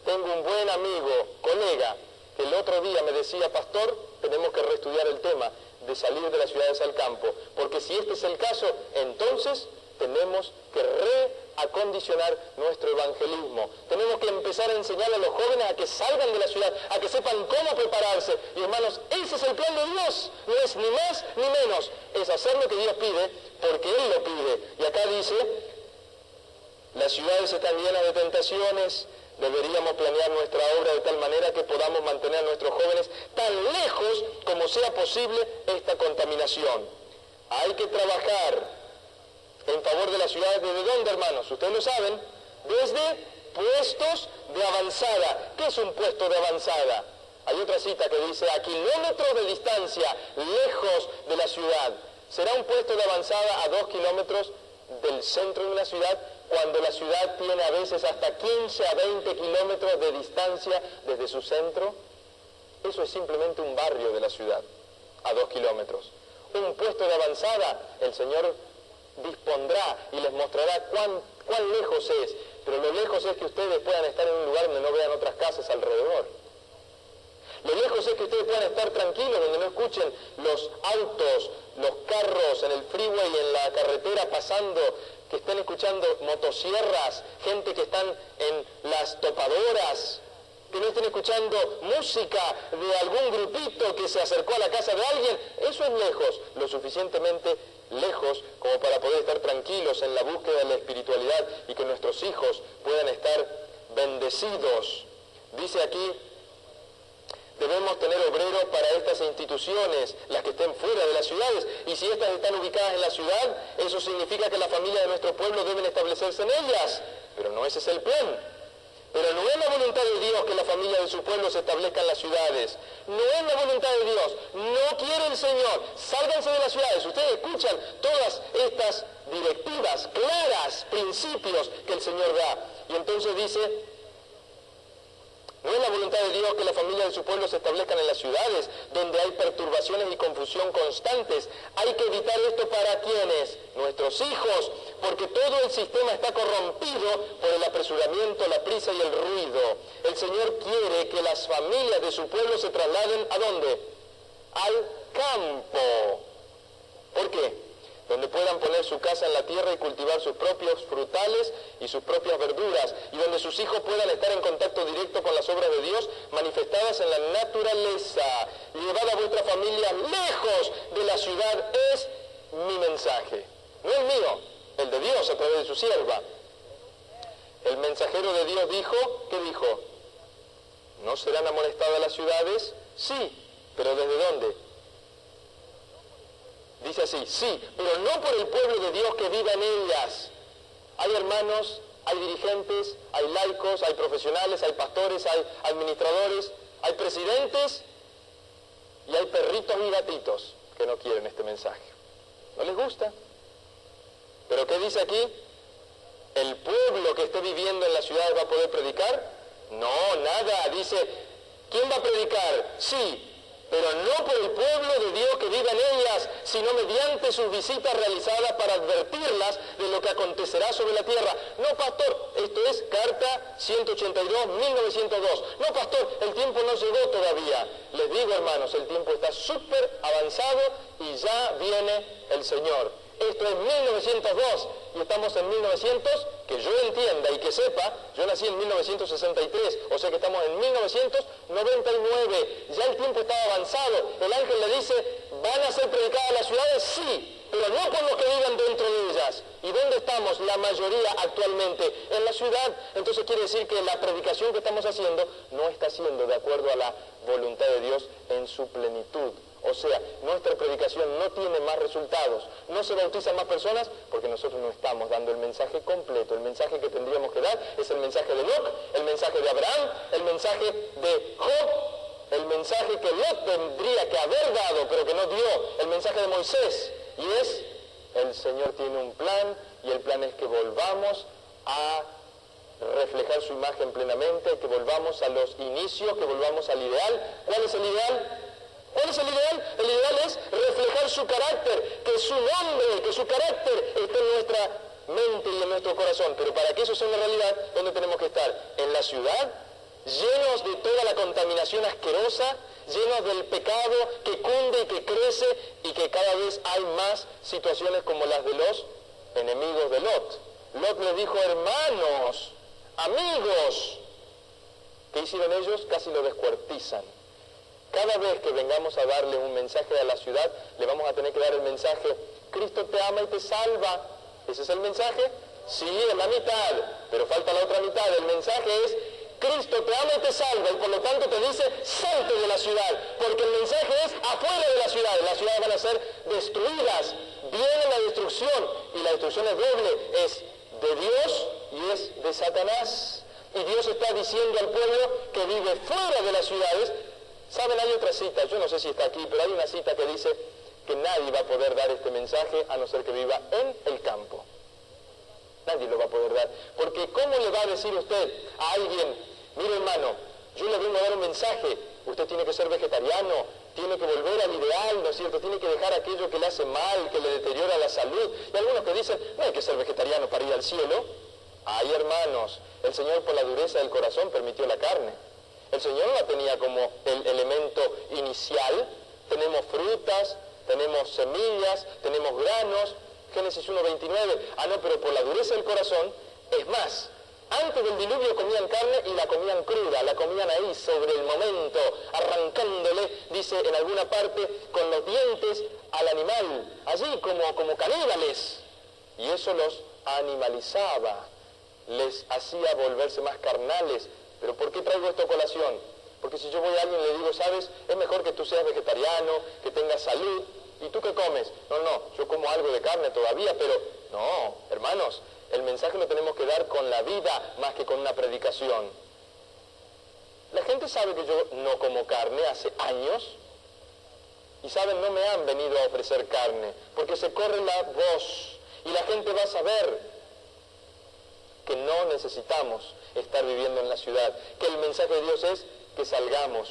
A: Tengo un buen amigo, colega, que el otro día me decía, pastor, tenemos que reestudiar el tema de salir de las ciudades al campo, porque si este es el caso, entonces tenemos que reacondicionar nuestro evangelismo. Tenemos que empezar a enseñar a los jóvenes a que salgan de la ciudad, a que sepan cómo prepararse. Y hermanos, ese es el plan de Dios, no es ni más ni menos, es hacer lo que Dios pide, porque Él lo pide. Y acá dice, las ciudades están llenas de tentaciones. Deberíamos planear nuestra obra de tal manera que podamos mantener a nuestros jóvenes tan lejos como sea posible esta contaminación. Hay que trabajar en favor de las ciudades. ¿Desde dónde, hermanos? Ustedes lo saben. Desde puestos de avanzada. ¿Qué es un puesto de avanzada? Hay otra cita que dice, a kilómetros de distancia, lejos de la ciudad. Será un puesto de avanzada a 2 kilómetros del centro de una ciudad, cuando la ciudad tiene a veces hasta 15 a 20 kilómetros de distancia desde su centro. Eso es simplemente un barrio de la ciudad, a 2 kilómetros. Un puesto de avanzada, el Señor dispondrá y les mostrará cuán lejos es, pero lo lejos es que ustedes puedan estar en un lugar donde no vean otras casas alrededor. Lo lejos es que ustedes puedan estar tranquilos, donde no escuchen los autos, los carros en el freeway, en la carretera pasando, que estén escuchando motosierras, gente que están en las topadoras, que no estén escuchando música de algún grupito que se acercó a la casa de alguien. Eso es lejos, lo suficientemente lejos como para poder estar tranquilos en la búsqueda de la espiritualidad y que nuestros hijos puedan estar bendecidos. Dice aquí, debemos tener obreros para estas instituciones, las que estén fuera de las ciudades, y si estas están ubicadas en la ciudad, eso significa que las familias de nuestro pueblo deben establecerse en ellas, pero no ese es el plan. Pero no es la voluntad de Dios que la familia de su pueblo se establezca en las ciudades. No es la voluntad de Dios. No quiere el Señor. Sálganse de las ciudades. Ustedes escuchan todas estas directivas claras, principios que el Señor da. Y entonces dice, no es la voluntad de Dios que la familia de su pueblo se establezcan en las ciudades, donde hay perturbaciones y confusión constantes. Hay que evitar esto para ¿quiénes? Nuestros hijos, porque todo el sistema está corrompido por el apresuramiento, la prisa y el ruido. El Señor quiere que las familias de su pueblo se trasladen ¿a dónde? Al campo. ¿Por qué? Donde puedan poner su casa en la tierra y cultivar sus propios frutales y sus propias verduras, y donde sus hijos puedan estar en contacto directo con las obras de Dios manifestadas en la naturaleza. Llevad a vuestra familia lejos de la ciudad, es mi mensaje. No el mío, el de Dios a través de su sierva. El mensajero de Dios dijo, ¿qué dijo? ¿No serán amonestadas las ciudades? Sí, pero ¿desde dónde? Dice así, sí, pero no por el pueblo de Dios que viva en ellas. Hay hermanos, hay dirigentes, hay laicos, hay profesionales, hay pastores, hay administradores, hay presidentes y hay perritos y gatitos que no quieren este mensaje. ¿No les gusta? ¿Pero qué dice aquí? ¿El pueblo que esté viviendo en las ciudades va a poder predicar? No, nada. Dice, ¿quién va a predicar? Sí, pero no por el pueblo de Dios que vive en ellas, sino mediante sus visitas realizadas para advertirlas de lo que acontecerá sobre la tierra. No, pastor, esto es carta 182, 1902. No, pastor, el tiempo no llegó todavía. Les digo, hermanos, el tiempo está súper avanzado y ya viene el Señor. Esto es 1902 y estamos en 1900, que yo entienda y que sepa, yo nací en 1963, o sea que estamos en 1999, ya el tiempo está avanzado. El ángel le dice, ¿van a ser predicadas las ciudades? Sí, pero no por los que vivan dentro de ellas. ¿Y dónde estamos la mayoría actualmente? En la ciudad. Entonces quiere decir que la predicación que estamos haciendo no está siendo de acuerdo a la voluntad de Dios en su plenitud. O sea, nuestra predicación no tiene más resultados, no se bautizan más personas porque nosotros no estamos dando el mensaje completo. El mensaje que tendríamos que dar es el mensaje de Enoc, el mensaje de Abraham, el mensaje de Job, el mensaje que Lot tendría que haber dado pero que no dio, el mensaje de Moisés. Y es, el Señor tiene un plan y el plan es que volvamos a reflejar su imagen plenamente, que volvamos a los inicios, que volvamos al ideal. ¿Cuál es el ideal? ¿Cuál es el ideal? El ideal es reflejar su carácter, que su nombre, que su carácter esté en nuestra mente y en nuestro corazón. Pero para que eso sea una realidad, ¿dónde tenemos que estar? En la ciudad, llenos de toda la contaminación asquerosa, llenos del pecado que cunde y que crece y que cada vez hay más situaciones como las de los enemigos de Lot. Lot le dijo, hermanos, amigos. ¿Qué hicieron ellos? Casi lo descuartizan. Cada vez que vengamos a darle un mensaje a la ciudad, le vamos a tener que dar el mensaje, Cristo te ama y te salva. ¿Ese es el mensaje? Sí, es la mitad, pero falta la otra mitad. El mensaje es, Cristo te ama y te salva, y por lo tanto te dice, salte de la ciudad, porque el mensaje es afuera de la ciudad. Las ciudades van a ser destruidas, viene la destrucción, y la destrucción es doble, es de Dios y es de Satanás. Y Dios está diciendo al pueblo que vive fuera de las ciudades. ¿Saben? Hay otra cita, yo no sé si está aquí, pero hay una cita que dice que nadie va a poder dar este mensaje a no ser que viva en el campo. Nadie lo va a poder dar. Porque ¿cómo le va a decir usted a alguien, mire hermano, yo le vengo a dar un mensaje, usted tiene que ser vegetariano, tiene que volver al ideal, ¿no es cierto? Tiene que dejar aquello que le hace mal, que le deteriora la salud. Y algunos que dicen, no hay que ser vegetariano para ir al cielo. Ay, hermanos, el Señor por la dureza del corazón permitió la carne. El Señor la tenía como el elemento inicial. Tenemos frutas, tenemos semillas, tenemos granos. Génesis 1:29. Ah, no, pero por la dureza del corazón, es más, antes del diluvio comían carne y la comían cruda, la comían ahí sobre el momento, arrancándole, dice en alguna parte, con los dientes al animal, allí como caníbales. Y eso los animalizaba, les hacía volverse más carnales. ¿Pero por qué traigo esto a colación? Porque si yo voy a alguien y le digo, ¿sabes? Es mejor que tú seas vegetariano, que tengas salud. ¿Y tú qué comes? No, yo como algo de carne todavía, pero no, hermanos, el mensaje lo tenemos que dar con la vida más que con una predicación. La gente sabe que yo no como carne hace años y saben, no me han venido a ofrecer carne porque se corre la voz y la gente va a saber que no necesitamos estar viviendo en la ciudad, que el mensaje de Dios es que salgamos.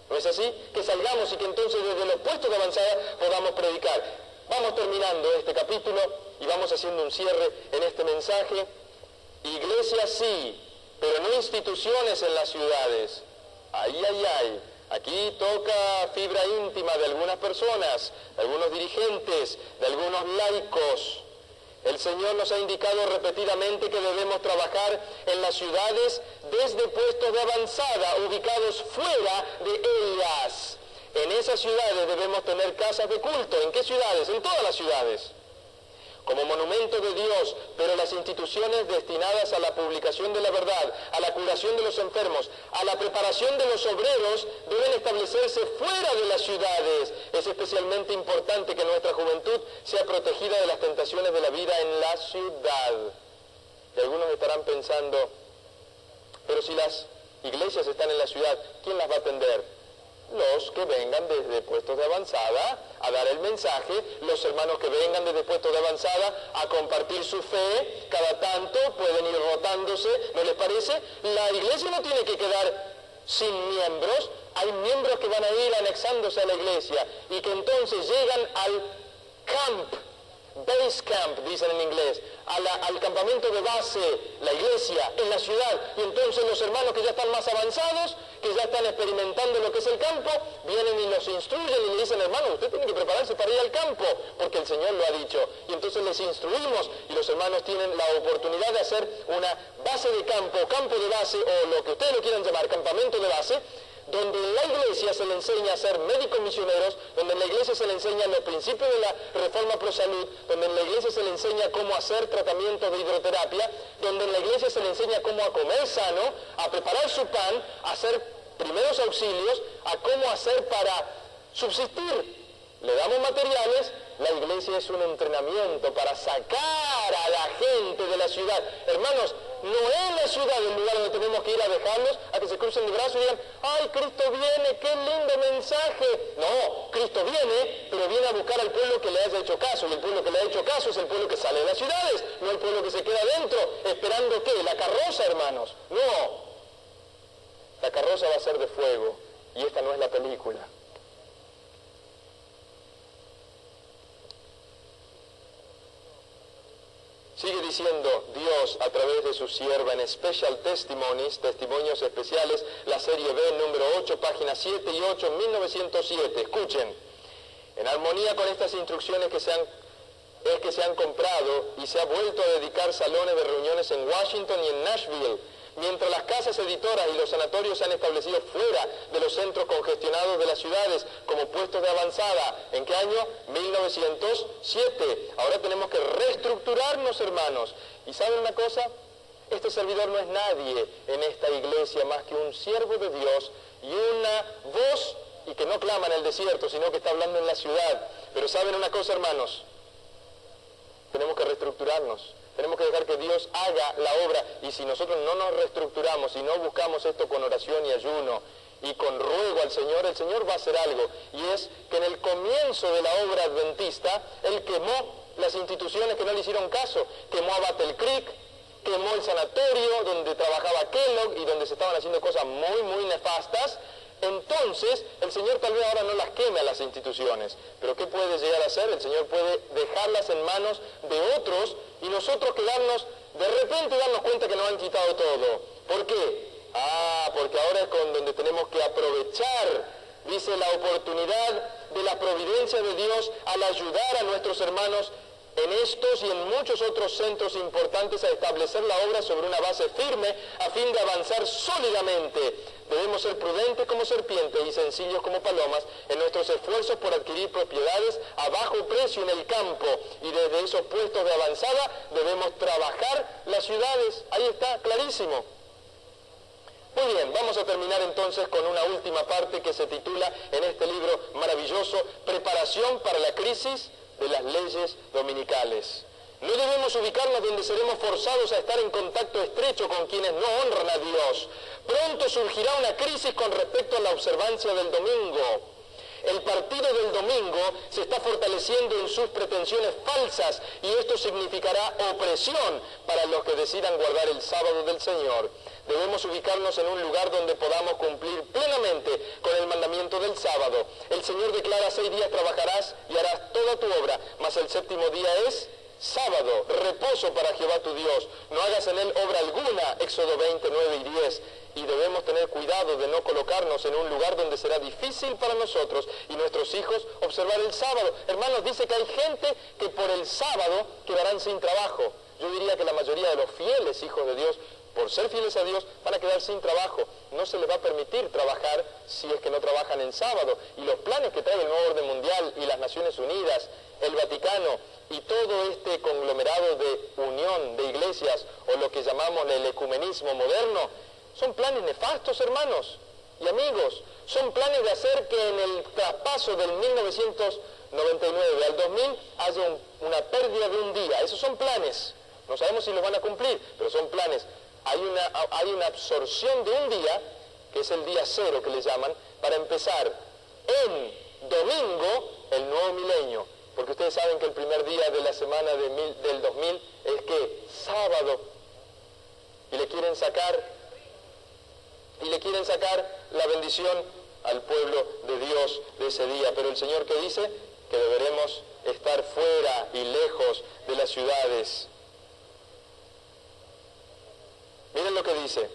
A: ¿No es así? Que salgamos y que entonces desde los puestos de avanzada podamos predicar. Vamos terminando este capítulo y vamos haciendo un cierre en este mensaje. Iglesias sí, pero no instituciones en las ciudades. Ay. Aquí toca fibra íntima de algunas personas, de algunos dirigentes, de algunos laicos. El Señor nos ha indicado repetidamente que debemos trabajar en las ciudades desde puestos de avanzada, ubicados fuera de ellas. En esas ciudades debemos tener casas de culto. ¿En qué ciudades? En todas las ciudades. Como monumento de Dios, pero las instituciones destinadas a la publicación de la verdad, a la curación de los enfermos, a la preparación de los obreros, deben establecerse fuera de las ciudades. Es especialmente importante que nuestra juventud sea protegida de las tentaciones de la vida en la ciudad. Y algunos estarán pensando, pero si las iglesias están en la ciudad, ¿quién las va a atender? los que vengan desde puestos de avanzada a dar el mensaje, los hermanos que vengan desde puestos de avanzada a compartir su fe, cada tanto pueden ir rotándose, ¿no les parece? La iglesia no tiene que quedar sin miembros, hay miembros que van a ir anexándose a la iglesia y que entonces llegan al camp, base camp, dicen en inglés, al campamento de base, la iglesia, en la ciudad, y entonces los hermanos que ya están más avanzados, que ya están experimentando lo que es el campo, vienen y los instruyen y le dicen, hermano, usted tiene que prepararse para ir al campo, porque el Señor lo ha dicho, y entonces les instruimos, y los hermanos tienen la oportunidad de hacer una base de campo, campo de base, o lo que ustedes lo quieran llamar, campamento de base, donde en la iglesia se le enseña a ser médicos misioneros, donde en la iglesia se le enseña los principios de la reforma pro salud, donde en la iglesia se le enseña cómo hacer tratamientos de hidroterapia, donde en la iglesia se le enseña cómo a comer sano, a preparar su pan, a hacer primeros auxilios, a cómo hacer para subsistir. Le damos materiales, la iglesia es un entrenamiento para sacar a la gente de la ciudad. Hermanos, no es la ciudad el lugar donde tenemos que ir a dejarlos, a que se crucen de brazos y digan, ¡ay, Cristo viene, qué lindo mensaje! No, Cristo viene, pero viene a buscar al pueblo que le haya hecho caso, y el pueblo que le ha hecho caso es el pueblo que sale de las ciudades, no el pueblo que se queda dentro, esperando ¿qué? La carroza, hermanos. No, la carroza va a ser de fuego, y esta no es la película. Sigue diciendo Dios a través de su sierva en Special Testimonies, testimonios especiales, la serie B, número 8, páginas 7 y 8, 1907. Escuchen, en armonía con estas instrucciones que se han comprado y se ha vuelto a dedicar salones de reuniones en Washington y en Nashville, mientras las casas editoras y los sanatorios se han establecido fuera de los centros congestionados de las ciudades como puestos de avanzada. ¿En qué año? 1907. Ahora tenemos que reestructurarnos, hermanos. ¿Y saben una cosa? Este servidor no es nadie en esta iglesia más que un siervo de Dios y una voz, y que no clama en el desierto, sino que está hablando en la ciudad. Pero ¿saben una cosa, hermanos? Tenemos que reestructurarnos. Tenemos que dejar que Dios haga la obra, y si nosotros no nos reestructuramos y no buscamos esto con oración y ayuno y con ruego al Señor, el Señor va a hacer algo, y es que en el comienzo de la obra adventista, Él quemó las instituciones que no le hicieron caso, quemó a Battle Creek, quemó el sanatorio donde trabajaba Kellogg y donde se estaban haciendo cosas muy, muy nefastas. Entonces, el Señor tal vez ahora no las queme a las instituciones, pero ¿qué puede llegar a hacer? El Señor puede dejarlas en manos de otros y nosotros quedarnos, de repente darnos cuenta que nos han quitado todo. ¿Por qué? Porque ahora es con donde tenemos que aprovechar, dice, la oportunidad de la providencia de Dios al ayudar a nuestros hermanos en estos y en muchos otros centros importantes a establecer la obra sobre una base firme a fin de avanzar sólidamente. Debemos ser prudentes como serpientes y sencillos como palomas en nuestros esfuerzos por adquirir propiedades a bajo precio en el campo, y desde esos puestos de avanzada debemos trabajar las ciudades. Ahí está, clarísimo. Muy bien, vamos a terminar entonces con una última parte que se titula en este libro maravilloso, Preparación para la crisis de las leyes dominicales. No debemos ubicarnos donde seremos forzados a estar en contacto estrecho con quienes no honran a Dios. Pronto surgirá una crisis con respecto a la observancia del domingo. El partido del domingo se está fortaleciendo en sus pretensiones falsas, y esto significará opresión para los que decidan guardar el sábado del Señor. Debemos ubicarnos en un lugar donde podamos cumplir plenamente con el mandamiento del sábado. El Señor declara: 6 días trabajarás y harás toda tu obra, mas el séptimo día es sábado, reposo para Jehová tu Dios. No hagas en él obra alguna, Éxodo 20, 9 y 10. Y debemos tener cuidado de no colocarnos en un lugar donde será difícil para nosotros y nuestros hijos observar el sábado. Hermanos, dice que hay gente que por el sábado quedarán sin trabajo. Yo diría que la mayoría de los fieles hijos de Dios, por ser fieles a Dios, van a quedar sin trabajo. No se les va a permitir trabajar si es que no trabajan en sábado. Y los planes que trae el nuevo orden mundial y las Naciones Unidas, el Vaticano y todo este conglomerado de unión de iglesias, o lo que llamamos el ecumenismo moderno, son planes nefastos, hermanos y amigos. Son planes de hacer que en el traspaso del 1999 al 2000 haya una pérdida de un día. Esos son planes. No sabemos si los van a cumplir, pero son planes. Hay una absorción de un día, que es el día cero que le llaman, para empezar en domingo el nuevo milenio. Porque ustedes saben que el primer día de la semana del 2000 es que sábado. Y le quieren sacar la bendición al pueblo de Dios de ese día. Pero el Señor, ¿qué dice? Que deberemos estar fuera y lejos de las ciudades. Miren lo que dice.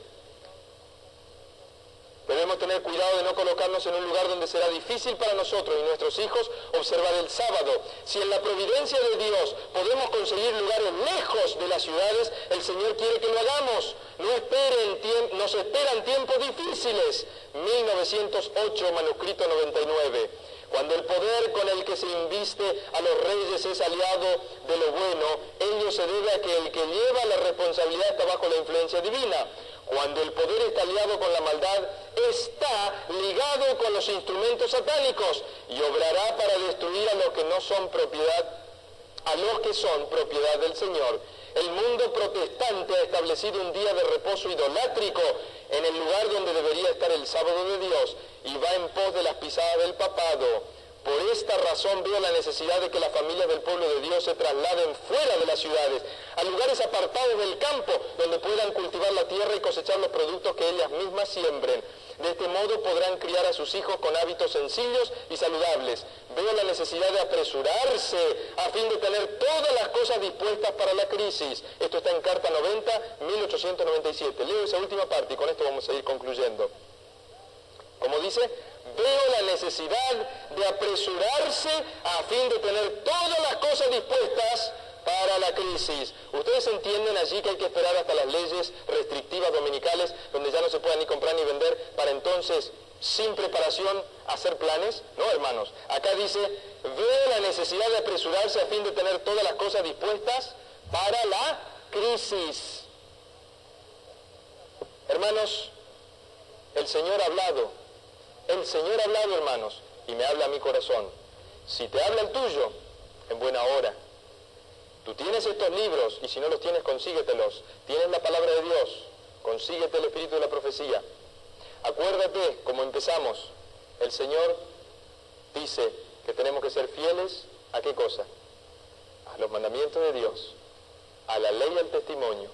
A: Debemos tener cuidado de no colocarnos en un lugar donde será difícil para nosotros y nuestros hijos observar el sábado. Si en la providencia de Dios podemos conseguir lugares lejos de las ciudades, el Señor quiere que lo hagamos. Nos esperan tiempos difíciles. 1908, manuscrito 99. Cuando el poder con el que se inviste a los reyes es aliado de lo bueno, ello se debe a que el que lleva la responsabilidad está bajo la influencia divina. Cuando el poder está aliado con la maldad, está ligado con los instrumentos satánicos y obrará para destruir a los que son propiedad del Señor. El mundo protestante ha establecido un día de reposo idolátrico en el lugar donde debería estar el sábado de Dios y va en pos de las pisadas del papado. Por esta razón veo la necesidad de que las familias del pueblo de Dios se trasladen fuera de las ciudades, a lugares apartados del campo, donde puedan cultivar la tierra y cosechar los productos que ellas mismas siembren. De este modo podrán criar a sus hijos con hábitos sencillos y saludables. Veo la necesidad de apresurarse a fin de tener todas las cosas dispuestas para la crisis. Esto está en Carta 90, 1897. Leo esa última parte y con esto vamos a ir concluyendo. Como dice, veo la necesidad de apresurarse a fin de tener todas las cosas dispuestas para la crisis. Ustedes entienden allí que hay que esperar hasta las leyes restrictivas dominicales, donde ya no se pueda ni comprar ni vender, para entonces, sin preparación, hacer planes. No, hermanos, acá dice, veo la necesidad de apresurarse a fin de tener todas las cosas dispuestas para la crisis. Hermanos, el Señor ha hablado, hermanos, y me habla a mi corazón. Si te habla el tuyo, en buena hora. Tú tienes estos libros, y si no los tienes, consíguetelos. Tienes la palabra de Dios, consíguete el espíritu de la profecía. Acuérdate, como empezamos, el Señor dice que tenemos que ser fieles, ¿a qué cosa? A los mandamientos de Dios, a la ley y al testimonio.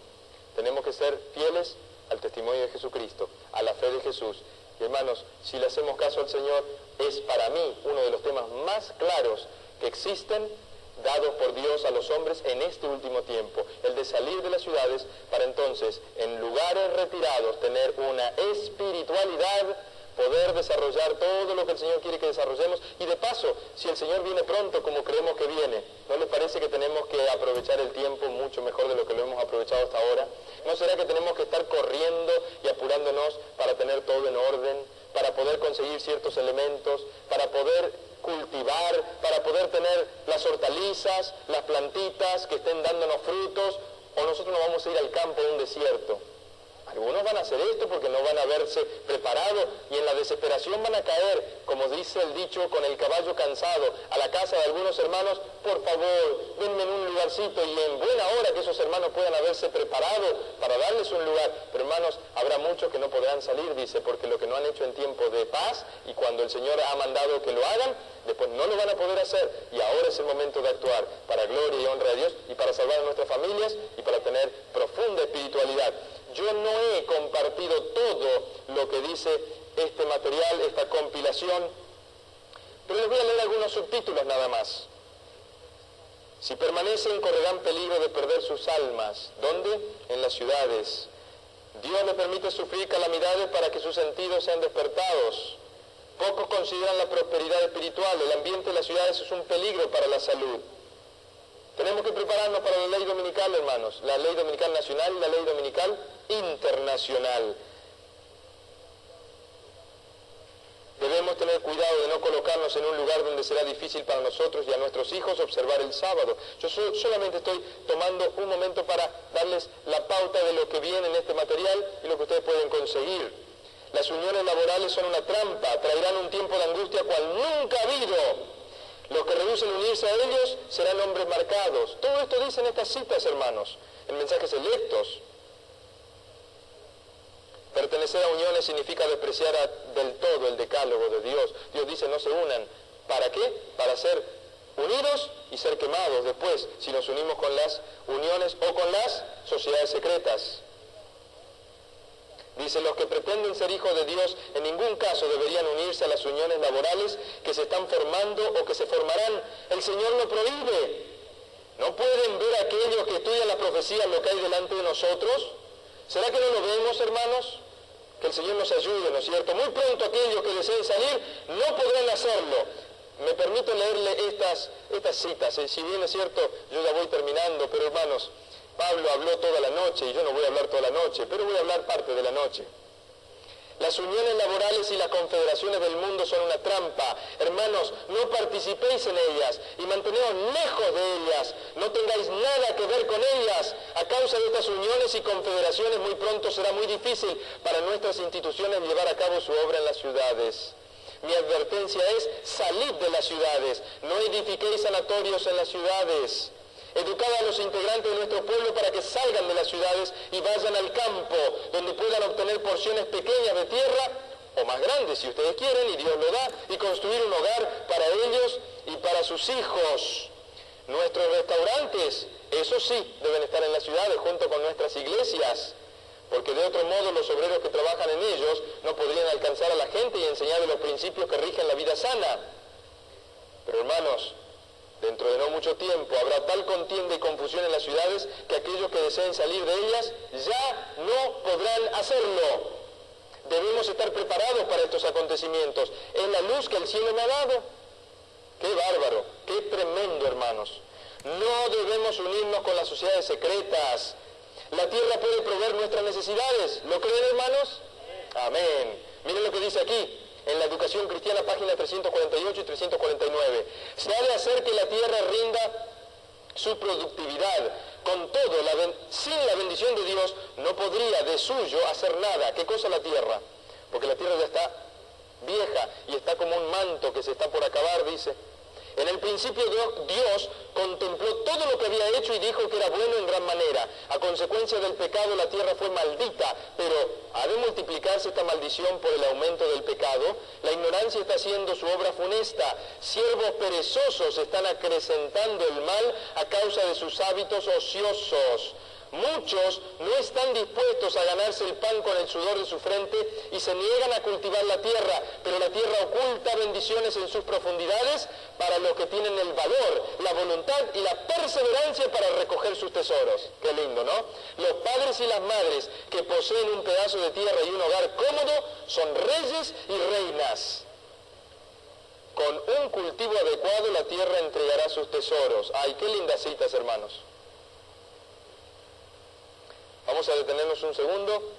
A: Tenemos que ser fieles al testimonio de Jesucristo, a la fe de Jesús. Y hermanos, si le hacemos caso al Señor, es para mí uno de los temas más claros que existen, dados por Dios a los hombres en este último tiempo, el de salir de las ciudades para entonces, en lugares retirados, tener una espiritualidad, poder desarrollar todo lo que el Señor quiere que desarrollemos. Y de paso, si el Señor viene pronto como creemos que viene, ¿no les parece que tenemos que aprovechar el tiempo mucho mejor de lo que lo hemos aprovechado hasta ahora? ¿No será que tenemos que estar corriendo y apurándonos para tener todo en orden, para poder conseguir ciertos elementos, para poder cultivar, para poder tener las hortalizas, las plantitas que estén dándonos frutos? ¿O nosotros nos vamos a ir al campo, a un desierto? Algunos van a hacer esto porque no van a haberse preparado y en la desesperación van a caer, como dice el dicho, con el caballo cansado, a la casa de algunos hermanos. Por favor, denme en un lugarcito, y en buena hora que esos hermanos puedan haberse preparado para darles un lugar. Pero hermanos, habrá muchos que no podrán salir, dice, porque lo que no han hecho en tiempo de paz, y cuando el Señor ha mandado que lo hagan, después no lo van a poder hacer. Y ahora es el momento de actuar para gloria y honra a Dios y para salvar a nuestras familias y para tener profunda espiritualidad. Yo no he compartido todo lo que dice este material, esta compilación, pero les voy a leer algunos subtítulos nada más. Si permanecen, correrán peligro de perder sus almas. ¿Dónde? En las ciudades. Dios le permite sufrir calamidades para que sus sentidos sean despertados. Pocos consideran la prosperidad espiritual. El ambiente de las ciudades es un peligro para la salud. Tenemos que prepararnos para la ley dominical, hermanos. La ley dominical nacional y la ley dominical internacional. Debemos tener cuidado de no colocarnos en un lugar donde será difícil para nosotros y a nuestros hijos observar el sábado. Yo solamente estoy tomando un momento para darles la pauta de lo que viene en este material y lo que ustedes pueden conseguir. Las uniones laborales son una trampa, traerán un tiempo de angustia cual nunca ha habido. Los que rehúsen unirse a ellos serán hombres marcados. Todo esto dicen estas citas, hermanos, en mensajes electos. Pertenecer a uniones significa despreciar del todo el decálogo de Dios. Dios dice no se unan. ¿Para qué? Para ser unidos y ser quemados después, si nos unimos con las uniones o con las sociedades secretas. Dice, los que pretenden ser hijos de Dios en ningún caso deberían unirse a las uniones laborales que se están formando o que se formarán. El Señor lo prohíbe. ¿No pueden ver aquellos que estudian las profecías lo que hay delante de nosotros? ¿Será que no lo vemos, hermanos? Que el Señor nos ayude, ¿no es cierto? Muy pronto aquellos que deseen salir no podrán hacerlo. Me permito leerle estas citas. Si bien es cierto, yo ya voy terminando, pero hermanos, Pablo habló toda la noche, y yo no voy a hablar toda la noche, pero voy a hablar parte de la noche. Las uniones laborales y las confederaciones del mundo son una trampa. Hermanos, no participéis en ellas y manteneos lejos de ellas. No tengáis nada que ver con ellas. A causa de estas uniones y confederaciones muy pronto será muy difícil para nuestras instituciones llevar a cabo su obra en las ciudades. Mi advertencia es, salid de las ciudades. No edifiquéis sanatorios en las ciudades. Educad a los integrantes de nuestro pueblo para que salgan de las ciudades y vayan al campo, donde puedan obtener porciones pequeñas de tierra, o más grandes si ustedes quieren, y Dios lo da, y construir un hogar para ellos y para sus hijos. Nuestros restaurantes, eso sí, deben estar en las ciudades junto con nuestras iglesias, porque de otro modo los obreros que trabajan en ellos no podrían alcanzar a la gente y enseñarles los principios que rigen la vida sana. Pero hermanos, dentro de no mucho tiempo habrá tal contienda y confusión en las ciudades que aquellos que deseen salir de ellas ya no podrán hacerlo. Debemos estar preparados para estos acontecimientos. Es la luz que el cielo me ha dado. ¡Qué bárbaro! ¡Qué tremendo, hermanos! No debemos unirnos con las sociedades secretas. La tierra puede proveer nuestras necesidades. ¿Lo creen, hermanos? Amén. Miren lo que dice aquí. En la Educación Cristiana, páginas 348 y 349. Se ha de hacer que la tierra rinda su productividad. Con todo, sin la bendición de Dios, no podría de suyo hacer nada. ¿Qué cosa la tierra? Porque la tierra ya está vieja y está como un manto que se está por acabar, dice. En el principio Dios contempló todo lo que había hecho y dijo que era bueno en gran manera. A consecuencia del pecado la tierra fue maldita, pero ha de multiplicarse esta maldición por el aumento del pecado. La ignorancia está haciendo su obra funesta. Siervos perezosos están acrecentando el mal a causa de sus hábitos ociosos. Muchos no están dispuestos a ganarse el pan con el sudor de su frente y se niegan a cultivar la tierra, pero la tierra oculta bendiciones en sus profundidades para los que tienen el valor, la voluntad y la perseverancia para recoger sus tesoros. Qué lindo, ¿no? Los padres y las madres que poseen un pedazo de tierra y un hogar cómodo son reyes y reinas. Con un cultivo adecuado la tierra entregará sus tesoros. ¡Ay, qué lindas citas, hermanos! Vamos a detenernos un segundo.